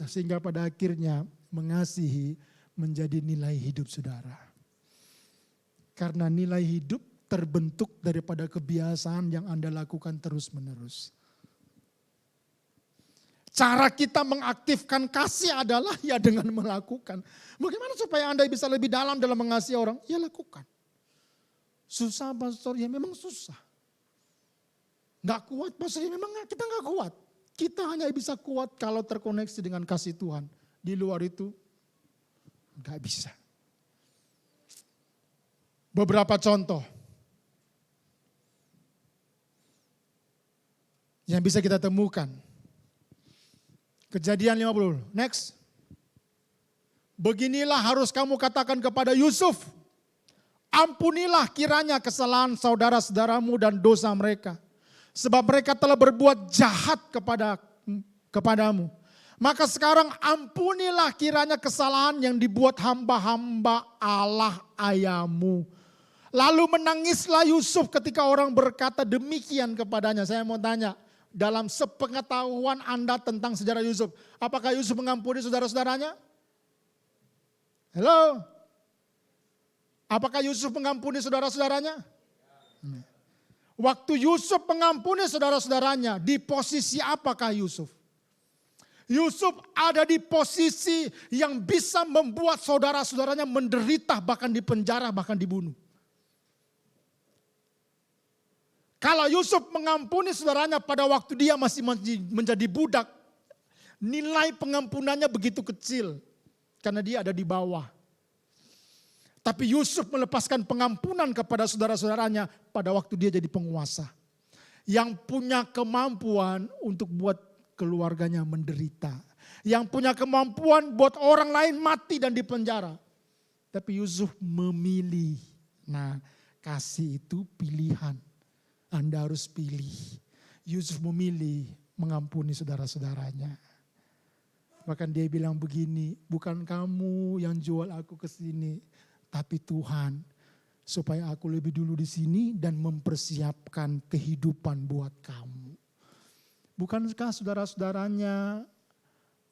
sehingga pada akhirnya mengasihi menjadi nilai hidup saudara. Karena nilai hidup terbentuk daripada kebiasaan yang Anda lakukan terus menerus. Cara kita mengaktifkan kasih adalah ya dengan melakukan. Bagaimana supaya Anda bisa lebih dalam mengasihi orang? Ya lakukan. Susah pastor, ya memang susah. Gak kuat pastor, ya memang kita gak kuat. Kita hanya bisa kuat kalau terkoneksi dengan kasih Tuhan. Di luar itu gak bisa. Beberapa contoh yang bisa kita temukan. Kejadian 50, next. Beginilah harus kamu katakan kepada Yusuf. Ampunilah kiranya kesalahan saudara-saudaramu dan dosa mereka. Sebab mereka telah berbuat jahat kepadamu. Maka sekarang ampunilah kiranya kesalahan yang dibuat hamba-hamba Allah ayahmu. Lalu menangislah Yusuf ketika orang berkata demikian kepadanya. Saya mau tanya, dalam sepengetahuan Anda tentang sejarah Yusuf, apakah Yusuf mengampuni saudara-saudaranya? Halo? Apakah Yusuf mengampuni saudara-saudaranya? Waktu Yusuf mengampuni saudara-saudaranya, di posisi apakah Yusuf? Yusuf ada di posisi yang bisa membuat saudara-saudaranya menderita, bahkan dipenjara, bahkan dibunuh. Kalau Yusuf mengampuni saudaranya pada waktu dia masih menjadi budak, nilai pengampunannya begitu kecil karena dia ada di bawah. Tapi Yusuf melepaskan pengampunan kepada saudara-saudaranya pada waktu dia jadi penguasa. Yang punya kemampuan untuk buat keluarganya menderita. Yang punya kemampuan buat orang lain mati dan dipenjara. Tapi Yusuf memilih. Nah, kasih itu pilihan. Anda harus pilih. Yusuf memilih mengampuni saudara-saudaranya. Bahkan dia bilang begini, bukan kamu yang jual aku ke sini, tapi Tuhan. Supaya aku lebih dulu di sini dan mempersiapkan kehidupan buat kamu. Bukankah saudara-saudaranya,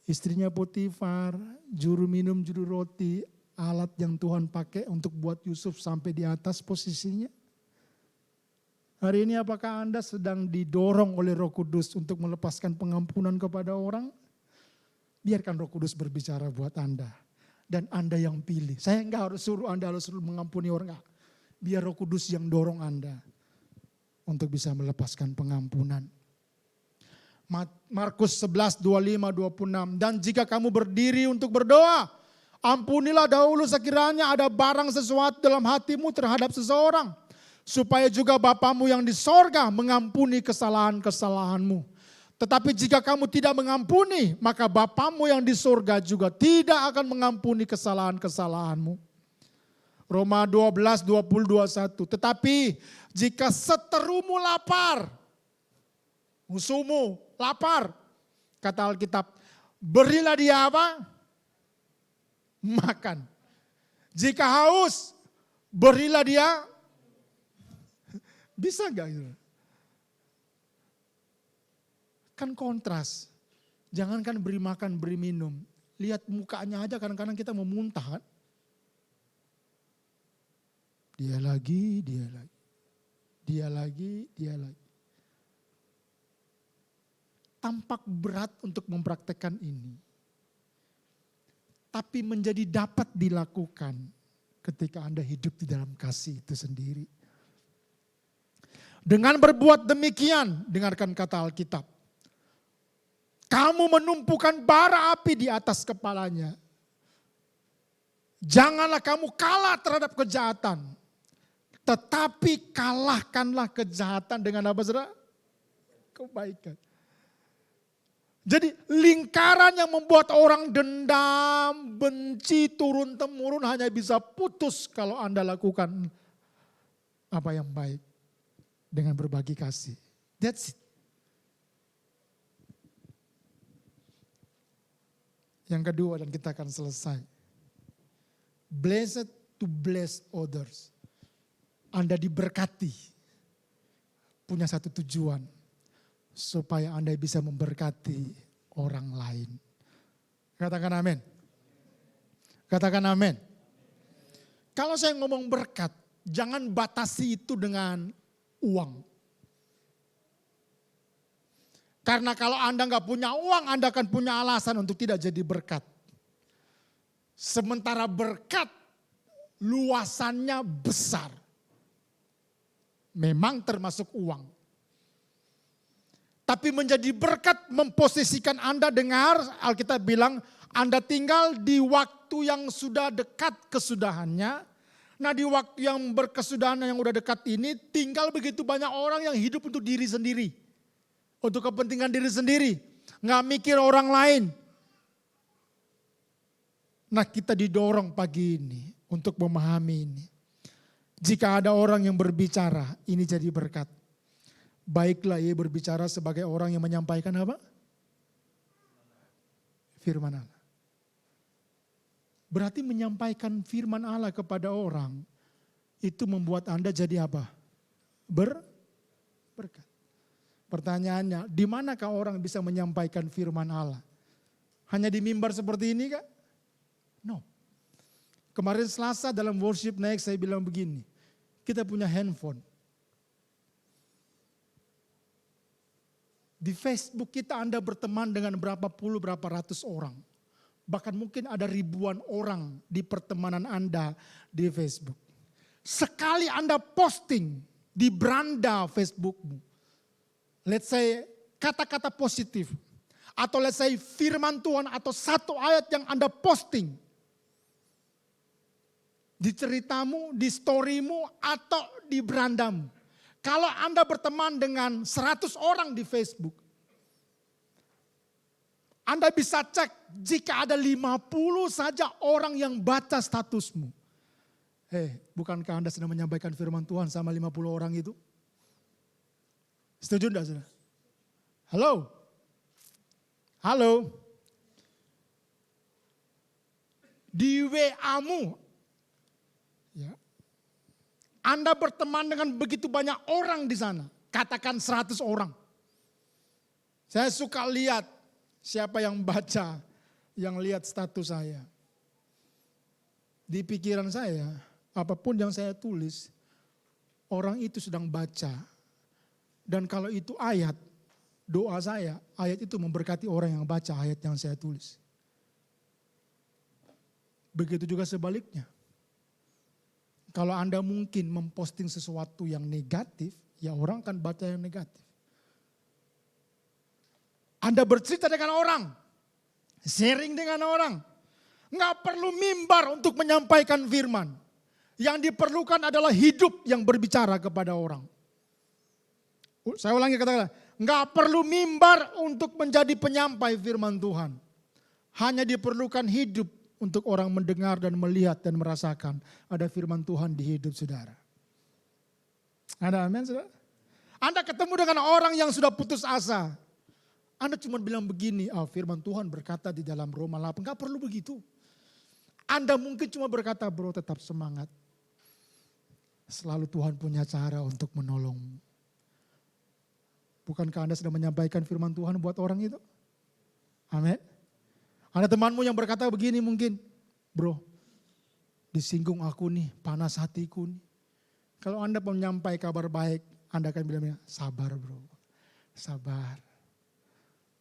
istrinya Potifar, juru minum, juru roti, alat yang Tuhan pakai untuk buat Yusuf sampai di atas posisinya? Hari ini apakah Anda sedang didorong oleh Roh Kudus untuk melepaskan pengampunan kepada orang? Biarkan Roh Kudus berbicara buat Anda. Dan Anda yang pilih. Saya enggak harus suruh Anda harus mengampuni orang. Enggak. Biar Roh Kudus yang dorong Anda untuk bisa melepaskan pengampunan. Markus 11, 25, 26. Dan jika kamu berdiri untuk berdoa, ampunilah dahulu sekiranya ada barang sesuatu dalam hatimu terhadap seseorang. Supaya juga Bapamu yang di sorga mengampuni kesalahan-kesalahanmu. Tetapi jika kamu tidak mengampuni, maka Bapamu yang di sorga juga tidak akan mengampuni kesalahan-kesalahanmu. Roma 12, 20, 21. Tetapi jika seterumu lapar, musuhmu lapar, kata Alkitab, berilah dia apa? Makan. Jika haus, berilah dia. Bisa gak itu? Kan kontras. Jangankan beri makan, beri minum. Lihat mukanya aja kadang-kadang kita memuntah kan. Dia lagi, dia lagi. Dia lagi, dia lagi. Tampak berat untuk mempraktekkan ini. Tapi menjadi dapat dilakukan ketika Anda hidup di dalam kasih itu sendiri. Dengan berbuat demikian, dengarkan kata Alkitab. Kamu menumpukan bara api di atas kepalanya. Janganlah kamu kalah terhadap kejahatan. Tetapi kalahkanlah kejahatan dengan apa saudara? Kebaikan. Jadi lingkaran yang membuat orang dendam, benci, turun-temurun hanya bisa putus kalau Anda lakukan apa yang baik. Dengan berbagi kasih. That's it. Yang kedua dan kita akan selesai. Blessed to bless others. Anda diberkati. Punya satu tujuan. Supaya Anda bisa memberkati orang lain. Katakan amin. Katakan amin. Kalau saya ngomong berkat, jangan batasi itu dengan uang. Karena kalau Anda nggak punya uang, Anda akan punya alasan untuk tidak jadi berkat. Sementara berkat luasannya besar. Memang termasuk uang. Tapi menjadi berkat memposisikan Anda, dengar Alkitab bilang Anda tinggal di waktu yang sudah dekat kesudahannya. Nah di waktu yang berkesudahan yang udah dekat ini tinggal begitu banyak orang yang hidup untuk diri sendiri. Untuk kepentingan diri sendiri. Nggak mikir orang lain. Nah kita didorong pagi ini untuk memahami ini. Jika ada orang yang berbicara, ini jadi berkat. Baiklah ia berbicara sebagai orang yang menyampaikan apa? firman Allah. Berarti menyampaikan firman Allah kepada orang itu membuat Anda jadi apa? Berkat. Pertanyaannya, di manakah orang bisa menyampaikan firman Allah? Hanya di mimbar seperti ini kah? No. Kemarin Selasa dalam worship naik saya bilang begini, kita punya handphone. Di Facebook kita Anda berteman dengan berapa puluh, berapa ratus orang. Bahkan mungkin ada ribuan orang di pertemanan Anda di Facebook. Sekali Anda posting di beranda Facebookmu, let's say kata-kata positif, atau let's say firman Tuhan atau satu ayat yang Anda posting, di ceritamu, di storymu, atau di berandamu. Kalau Anda berteman dengan 100 orang di Facebook, Anda bisa cek jika ada 50 saja orang yang baca statusmu. Bukankah Anda sedang menyampaikan firman Tuhan sama 50 orang itu? Setuju enggak, saudara? Halo? Halo? Di WA-mu, ya, Anda berteman dengan begitu banyak orang di sana. Katakan 100 orang. Saya suka lihat siapa yang baca, yang lihat status saya. Di pikiran saya, apapun yang saya tulis, orang itu sedang baca. Dan kalau itu ayat, doa saya, ayat itu memberkati orang yang baca ayat yang saya tulis. Begitu juga sebaliknya. Kalau Anda mungkin memposting sesuatu yang negatif, ya orang akan baca yang negatif. Anda bercerita dengan orang, sharing dengan orang. Nggak perlu mimbar untuk menyampaikan firman. Yang diperlukan adalah hidup yang berbicara kepada orang. Saya ulangi kata-kata, nggak perlu mimbar untuk menjadi penyampai firman Tuhan. Hanya diperlukan hidup untuk orang mendengar dan melihat dan merasakan ada firman Tuhan di hidup saudara. Ada amin saudara? Anda ketemu dengan orang yang sudah putus asa. Anda cuma bilang begini, firman Tuhan berkata di dalam Roma 8. Enggak perlu begitu. Anda mungkin cuma berkata, bro tetap semangat. Selalu Tuhan punya cara untuk menolong. Bukankah Anda sedang menyampaikan firman Tuhan buat orang itu? Amin. Ada temanmu yang berkata begini mungkin, bro disinggung aku nih, panas hatiku nih. Kalau Anda menyampaikan kabar baik, Anda akan bilang, sabar bro, sabar.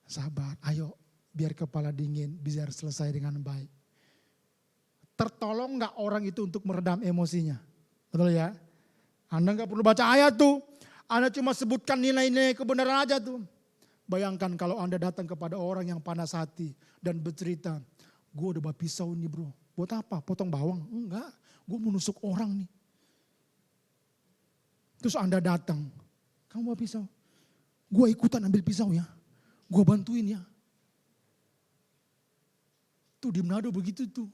Sabar, ayo biar kepala dingin, biar selesai dengan baik. Tertolong gak orang itu untuk meredam emosinya? Betul ya? Anda gak perlu baca ayat tuh. Anda cuma sebutkan nilai-nilai kebenaran aja tuh. Bayangkan kalau Anda datang kepada orang yang panas hati dan bercerita, gue udah bawa pisau nih bro. Buat apa? Potong bawang? Enggak, gue mau nusuk orang nih. Terus Anda datang, kamu bawa pisau? Gue ikutan ambil pisau ya. Gue bantuin ya. Tuh di Manado begitu tuh.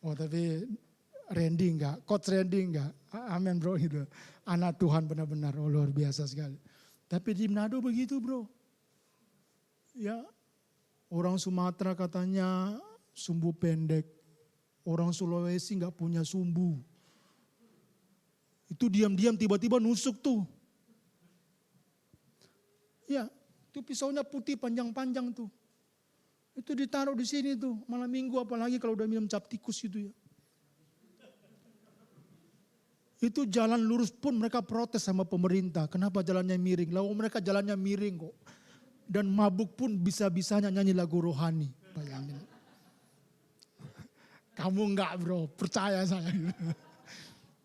Oh tapi Randy enggak, Coach Randy enggak. Amin bro gitu. Anak Tuhan benar-benar luar biasa sekali. Tapi di Manado begitu bro. Ya, orang Sumatera katanya sumbu pendek. Orang Sulawesi enggak punya sumbu. Itu diam-diam tiba-tiba nusuk tuh. Ya, itu pisaunya putih panjang-panjang tuh. Itu ditaruh di sini tuh, malam minggu apalagi kalau udah minum cap tikus gitu ya. Itu jalan lurus pun mereka protes sama pemerintah. Kenapa jalannya miring? Lalu mereka jalannya miring kok. Dan mabuk pun bisa-bisanya nyanyi lagu rohani. Bayangin. Kamu enggak bro, percaya saya.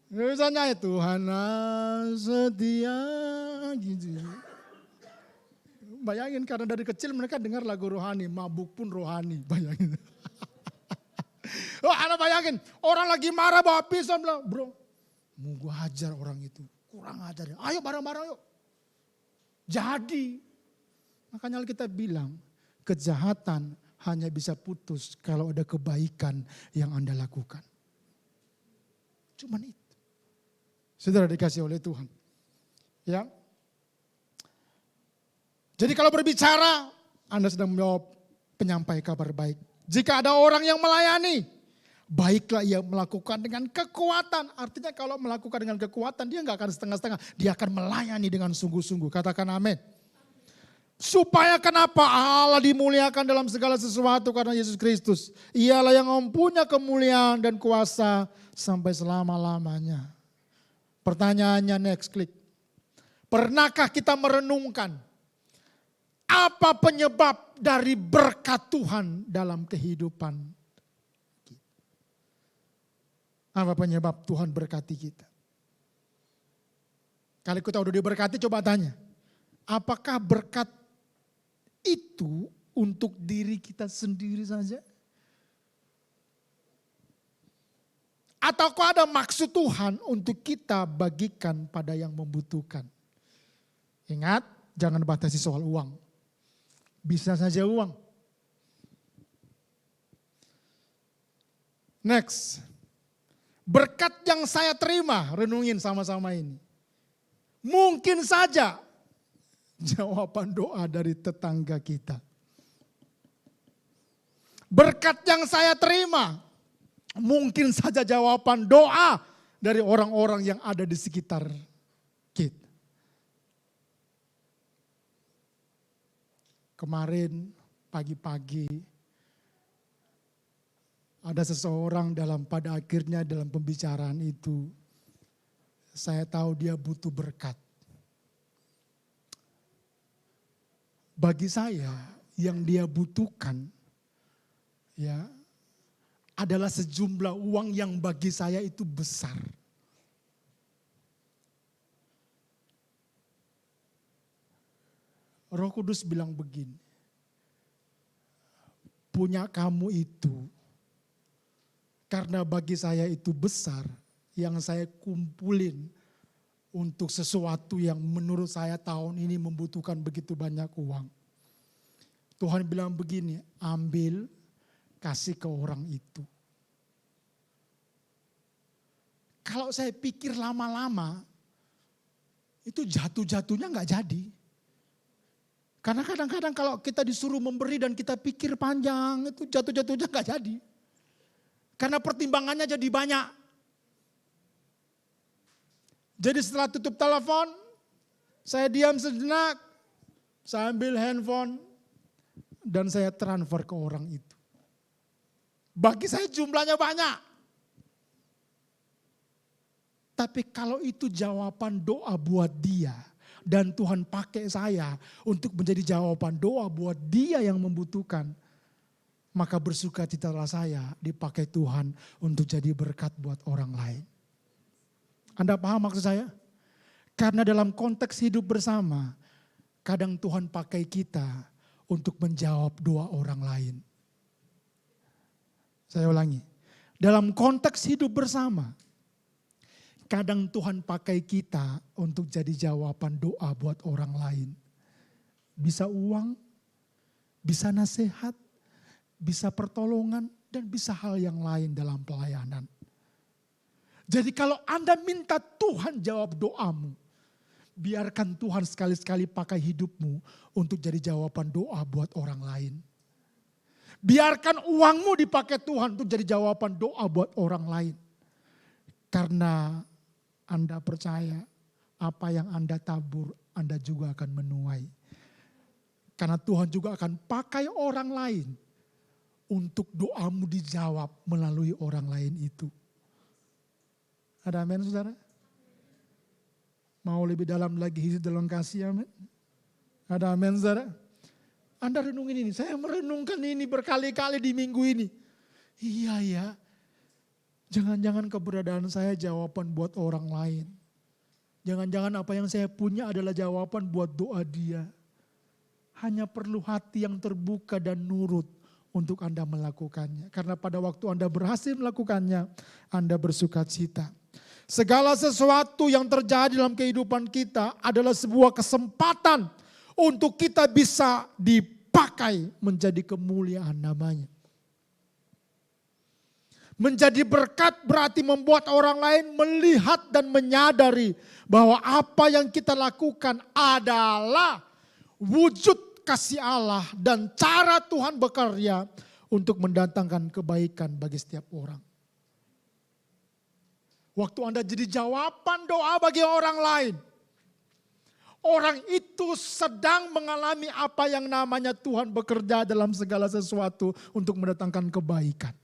Misalnya Tuhan setia gitu. Bayangin karena dari kecil mereka dengar lagu rohani, mabuk pun rohani, bayangin. Anda bayangin, orang lagi marah bawa pisau bilang, bro, mau gue hajar orang itu, kurang ajar. Ayo bareng-bareng yuk. Jadi, makanya kita bilang, kejahatan hanya bisa putus kalau ada kebaikan yang Anda lakukan. Cuman itu. Saudara dikasih oleh Tuhan. Ya. Jadi kalau berbicara, Anda sedang menjawab penyampai kabar baik. Jika ada orang yang melayani, baiklah ia melakukan dengan kekuatan. Artinya kalau melakukan dengan kekuatan, dia nggak akan setengah-setengah. Dia akan melayani dengan sungguh-sungguh. Katakan amin. Supaya kenapa Allah dimuliakan dalam segala sesuatu karena Yesus Kristus. Ialah yang mempunyai kemuliaan dan kuasa sampai selama-lamanya. Pertanyaannya next, klik. Pernahkah kita merenungkan apa penyebab dari berkat Tuhan dalam kehidupan kita? Apa penyebab Tuhan berkati kita? Kalau kita udah diberkati, coba tanya. Apakah berkat itu untuk diri kita sendiri saja? Ataukah ada maksud Tuhan untuk kita bagikan pada yang membutuhkan? Ingat, jangan batasi soal uang. Bisa saja uang. Next. Berkat yang saya terima, renungin sama-sama ini. Mungkin saja jawaban doa dari tetangga kita. Berkat yang saya terima, mungkin saja jawaban doa dari orang-orang yang ada di sekitar kita. Kemarin pagi-pagi ada seseorang pada akhirnya dalam pembicaraan itu, saya tahu dia butuh berkat. Bagi saya yang dia butuhkan ya adalah sejumlah uang yang bagi saya itu besar. Roh Kudus bilang begini, punya kamu itu karena bagi saya itu besar, yang saya kumpulin untuk sesuatu yang menurut saya tahun ini membutuhkan begitu banyak uang. Tuhan bilang begini, ambil, kasih ke orang itu. Kalau saya pikir lama-lama, itu jatuh-jatuhnya nggak jadi. Karena kadang-kadang kalau kita disuruh memberi dan kita pikir panjang, itu jatuh-jatuhnya nggak jadi. Karena pertimbangannya jadi banyak. Jadi setelah tutup telepon, saya diam sejenak, saya ambil handphone, dan saya transfer ke orang itu. Bagi saya jumlahnya banyak. Tapi kalau itu jawaban doa buat dia, dan Tuhan pakai saya untuk menjadi jawaban doa buat dia yang membutuhkan, maka bersukacitalah saya dipakai Tuhan untuk jadi berkat buat orang lain. Anda paham maksud saya? Karena dalam konteks hidup bersama, kadang Tuhan pakai kita untuk menjawab doa orang lain. Saya ulangi, dalam konteks hidup bersama, kadang Tuhan pakai kita untuk jadi jawaban doa buat orang lain. Bisa uang, bisa nasihat, bisa pertolongan, dan bisa hal yang lain dalam pelayanan. Jadi kalau Anda minta Tuhan jawab doamu, biarkan Tuhan sekali-sekali pakai hidupmu untuk jadi jawaban doa buat orang lain. Biarkan uangmu dipakai Tuhan untuk jadi jawaban doa buat orang lain. Karena Anda percaya apa yang Anda tabur, Anda juga akan menuai. Karena Tuhan juga akan pakai orang lain untuk doamu dijawab melalui orang lain itu. Ada amin saudara? Mau lebih dalam lagi hidup dalam kasih, amin? Ada amin saudara? Anda renungin ini, saya merenungkan ini berkali-kali di minggu ini. Iya ya, jangan-jangan keberadaan saya jawaban buat orang lain. Jangan-jangan apa yang saya punya adalah jawaban buat doa dia. Hanya perlu hati yang terbuka dan nurut untuk Anda melakukannya. Karena pada waktu Anda berhasil melakukannya, Anda bersukacita. Segala sesuatu yang terjadi dalam kehidupan kita adalah sebuah kesempatan untuk kita bisa dipakai menjadi kemuliaan namanya. Menjadi berkat berarti membuat orang lain melihat dan menyadari bahwa apa yang kita lakukan adalah wujud kasih Allah dan cara Tuhan bekerja untuk mendatangkan kebaikan bagi setiap orang. Waktu Anda jadi jawaban doa bagi orang lain, orang itu sedang mengalami apa yang namanya Tuhan bekerja dalam segala sesuatu untuk mendatangkan kebaikan.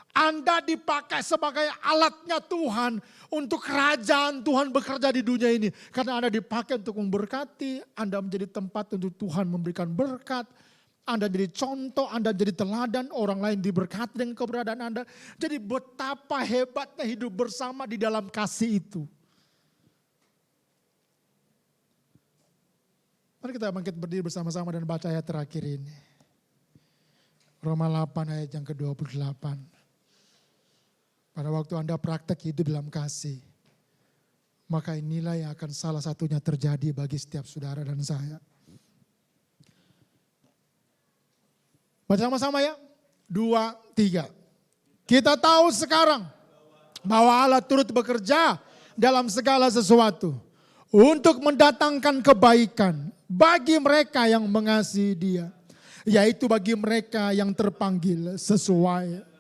Anda dipakai sebagai alatnya Tuhan untuk kerajaan Tuhan bekerja di dunia ini. Karena Anda dipakai untuk memberkati, Anda menjadi tempat untuk Tuhan memberikan berkat. Anda jadi contoh, Anda jadi teladan, orang lain diberkati dengan keberadaan Anda. Jadi betapa hebatnya hidup bersama di dalam kasih itu. Mari kita bangkit berdiri bersama-sama dan baca ayat terakhir ini. Roma 8 ayat yang ke-28. Pada waktu Anda praktek hidup dalam kasih, maka inilah yang akan salah satunya terjadi bagi setiap saudara dan saya. Baca sama-sama ya. 2, 3. Kita tahu sekarang bahwa Allah turut bekerja dalam segala sesuatu untuk mendatangkan kebaikan bagi mereka yang mengasihi Dia, yaitu bagi mereka yang terpanggil sesuai.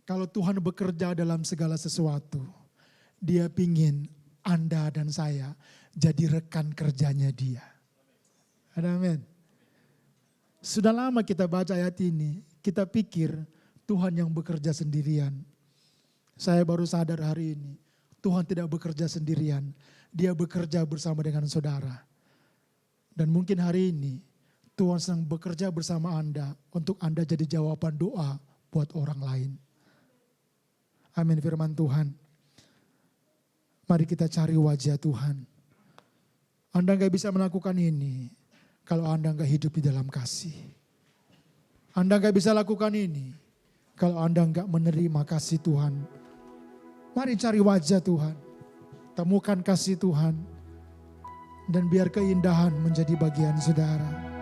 Kalau Tuhan bekerja dalam segala sesuatu, Dia pingin Anda dan saya jadi rekan kerjanya Dia. Amin. Sudah lama kita baca ayat ini, kita pikir Tuhan yang bekerja sendirian. Saya baru sadar hari ini, Tuhan tidak bekerja sendirian. Dia bekerja bersama dengan saudara. Dan mungkin hari ini, Tuhan sedang bekerja bersama Anda untuk Anda jadi jawaban doa buat orang lain. Amin, firman Tuhan. Mari kita cari wajah Tuhan. Anda gak bisa melakukan ini kalau Anda gak hidup di dalam kasih. Anda gak bisa lakukan ini kalau Anda gak menerima kasih Tuhan. Mari cari wajah Tuhan. Temukan kasih Tuhan. Dan biar keindahan menjadi bagian saudara.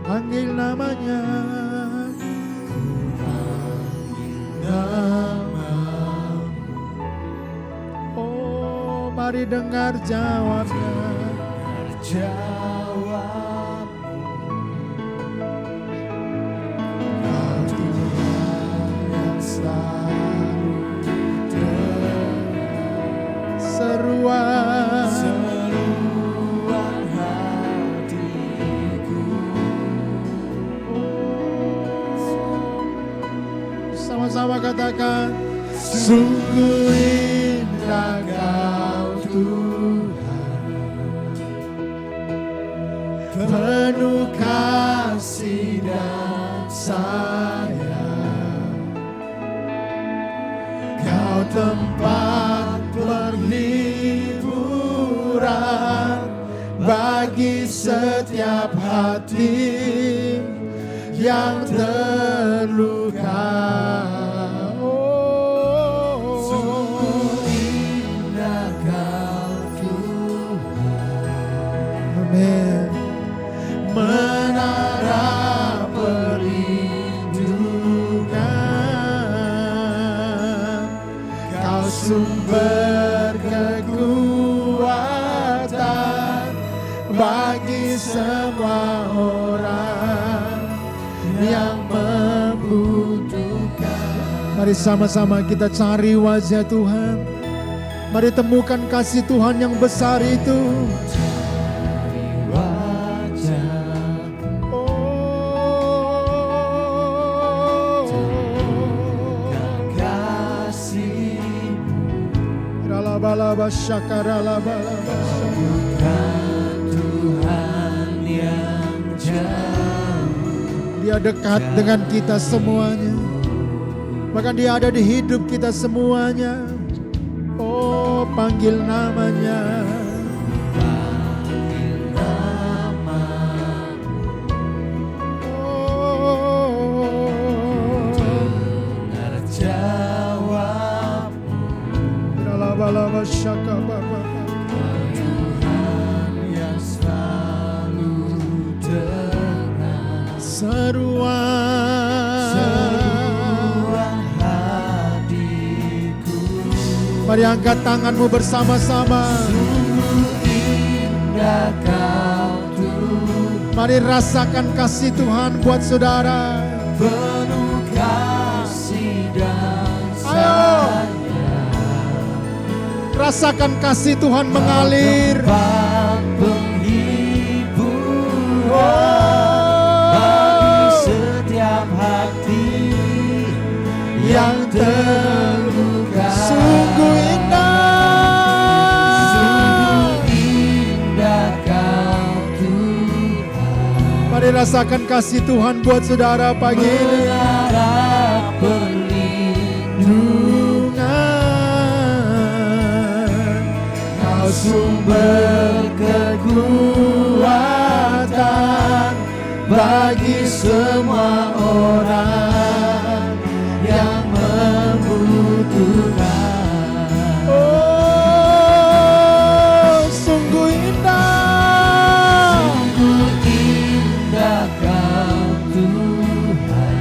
Panggil namanya, ku panggil namamu. Oh, mari dengar jawabnya. Kau Tuhan yang selalu dengar seruan hatiku. Sama-sama katakan, sungguh indah Kau Tuhan, penuh kasih dan sayang. Kau tempat perhiburan bagi setiap hati yang terluka. Sungguh indah Kau Tuhan. Amin. Menara perlindungan, Kau sumber kekuatan bagi semua orang yang membutuhkan. Mari sama-sama kita cari wajah Tuhan. Mari temukan kasih Tuhan yang besar itu. Cari wajah, temukan kasih-Mu. Ralabalaba syakaralabalaba syakar. Tuhan yang jauh Dia dekat dengan kita semuanya. Bahkan dia ada di hidup kita semuanya. Oh, panggil namanya. Lama syaka Bapa. Tuhan yang selalu tenang, seruan hatiku. Mari angkat tanganmu bersama-sama. Sungguh indah Kau Tuhan. Mari rasakan kasih Tuhan buat saudara. Penuh kasih dan Ayo. Rasakan kasih Tuhan mengalir. Tempat penghiburan bagi setiap hati yang terluka. Sungguh indah. Sungguh indah Kau Tuhan. Mari rasakan kasih Tuhan buat saudara pagi ini. Mengharap sumber kekuatan bagi semua orang yang membutuhkan. Oh, sungguh indah. Sungguh indah Kau Tuhan.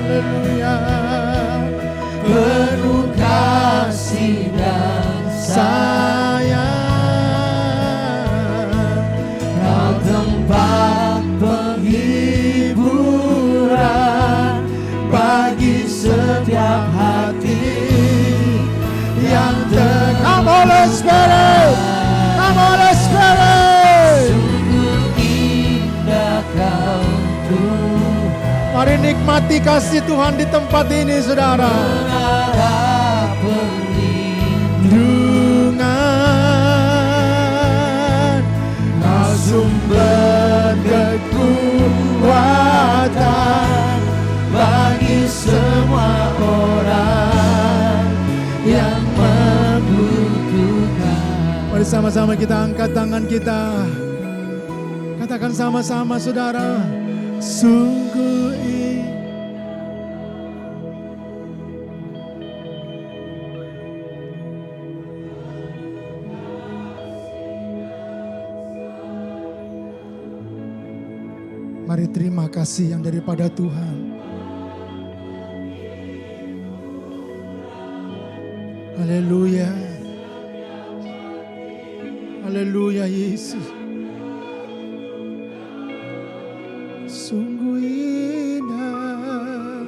Haleluya. Penuh kasih dan sayang. Tempat penghiburan bagi setiap hati yang Come Holy Spirit. Come Holy Spirit. sungguh indah Kau Tuhan. Mari nikmati kasih Tuhan di tempat ini saudara. Mengharap Perlindungan, Kau sumber kekuatan bagi semua orang yang membutuhkan. Mari sama-sama kita angkat tangan kita. Katakan sama-sama saudara. Sungguh Mari terima kasih yang daripada Tuhan. Haleluya. Haleluya Yesus. Sungguh indah.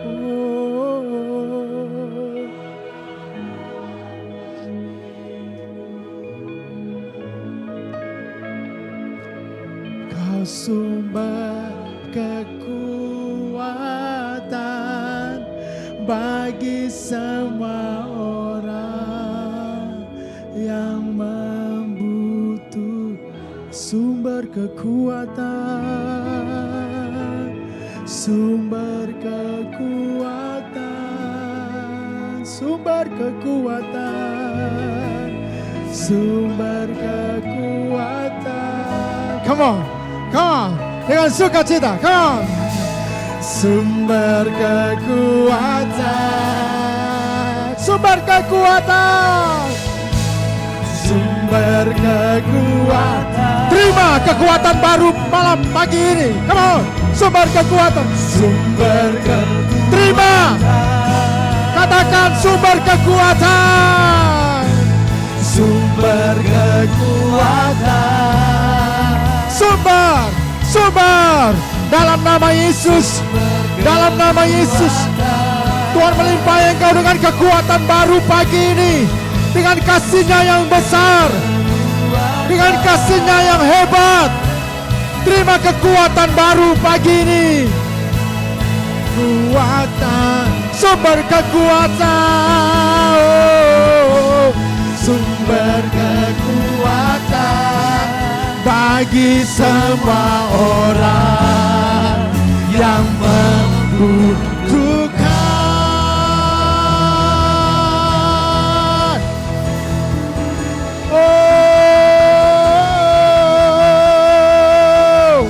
Oh. Kau sumber kekuatan bagi semua orang yang membutuhkan. Sumber kekuatan, sumber kekuatan, sumber kekuatan, sumber kekuatan. Come on, come on, dengan sukacita, come on. Sumber kekuatan, sumber kekuatan, sumber kekuatan. Terima kekuatan baru malam pagi ini. Come on, sumber kekuatan, sumber kekuatan. Terima, katakan sumber kekuatan, sumber kekuatan, sumber dalam nama Yesus, dalam nama Yesus. Tuhan melimpahi engkau dengan kekuatan baru pagi ini, dengan kasih-Nya yang besar, dengan kasih-Nya yang hebat. Terima kekuatan baru pagi ini. Kekuatan, sumber kekuatan, oh, sumber kekuatan bagi semua orang yang membutuhkan. Oh,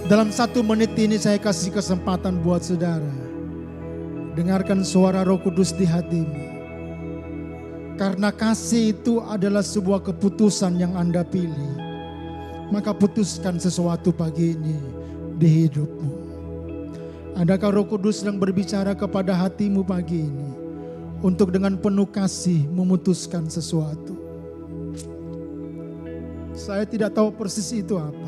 dalam 1 menit ini saya kasih kesempatan buat saudara. Dengarkan suara Roh Kudus di hatimu. Karena kasih itu adalah sebuah keputusan yang Anda pilih. Maka putuskan sesuatu pagi ini di hidupmu. Adakah Roh Kudus yang berbicara kepada hatimu pagi ini? Untuk dengan penuh kasih memutuskan sesuatu. Saya tidak tahu persis itu apa.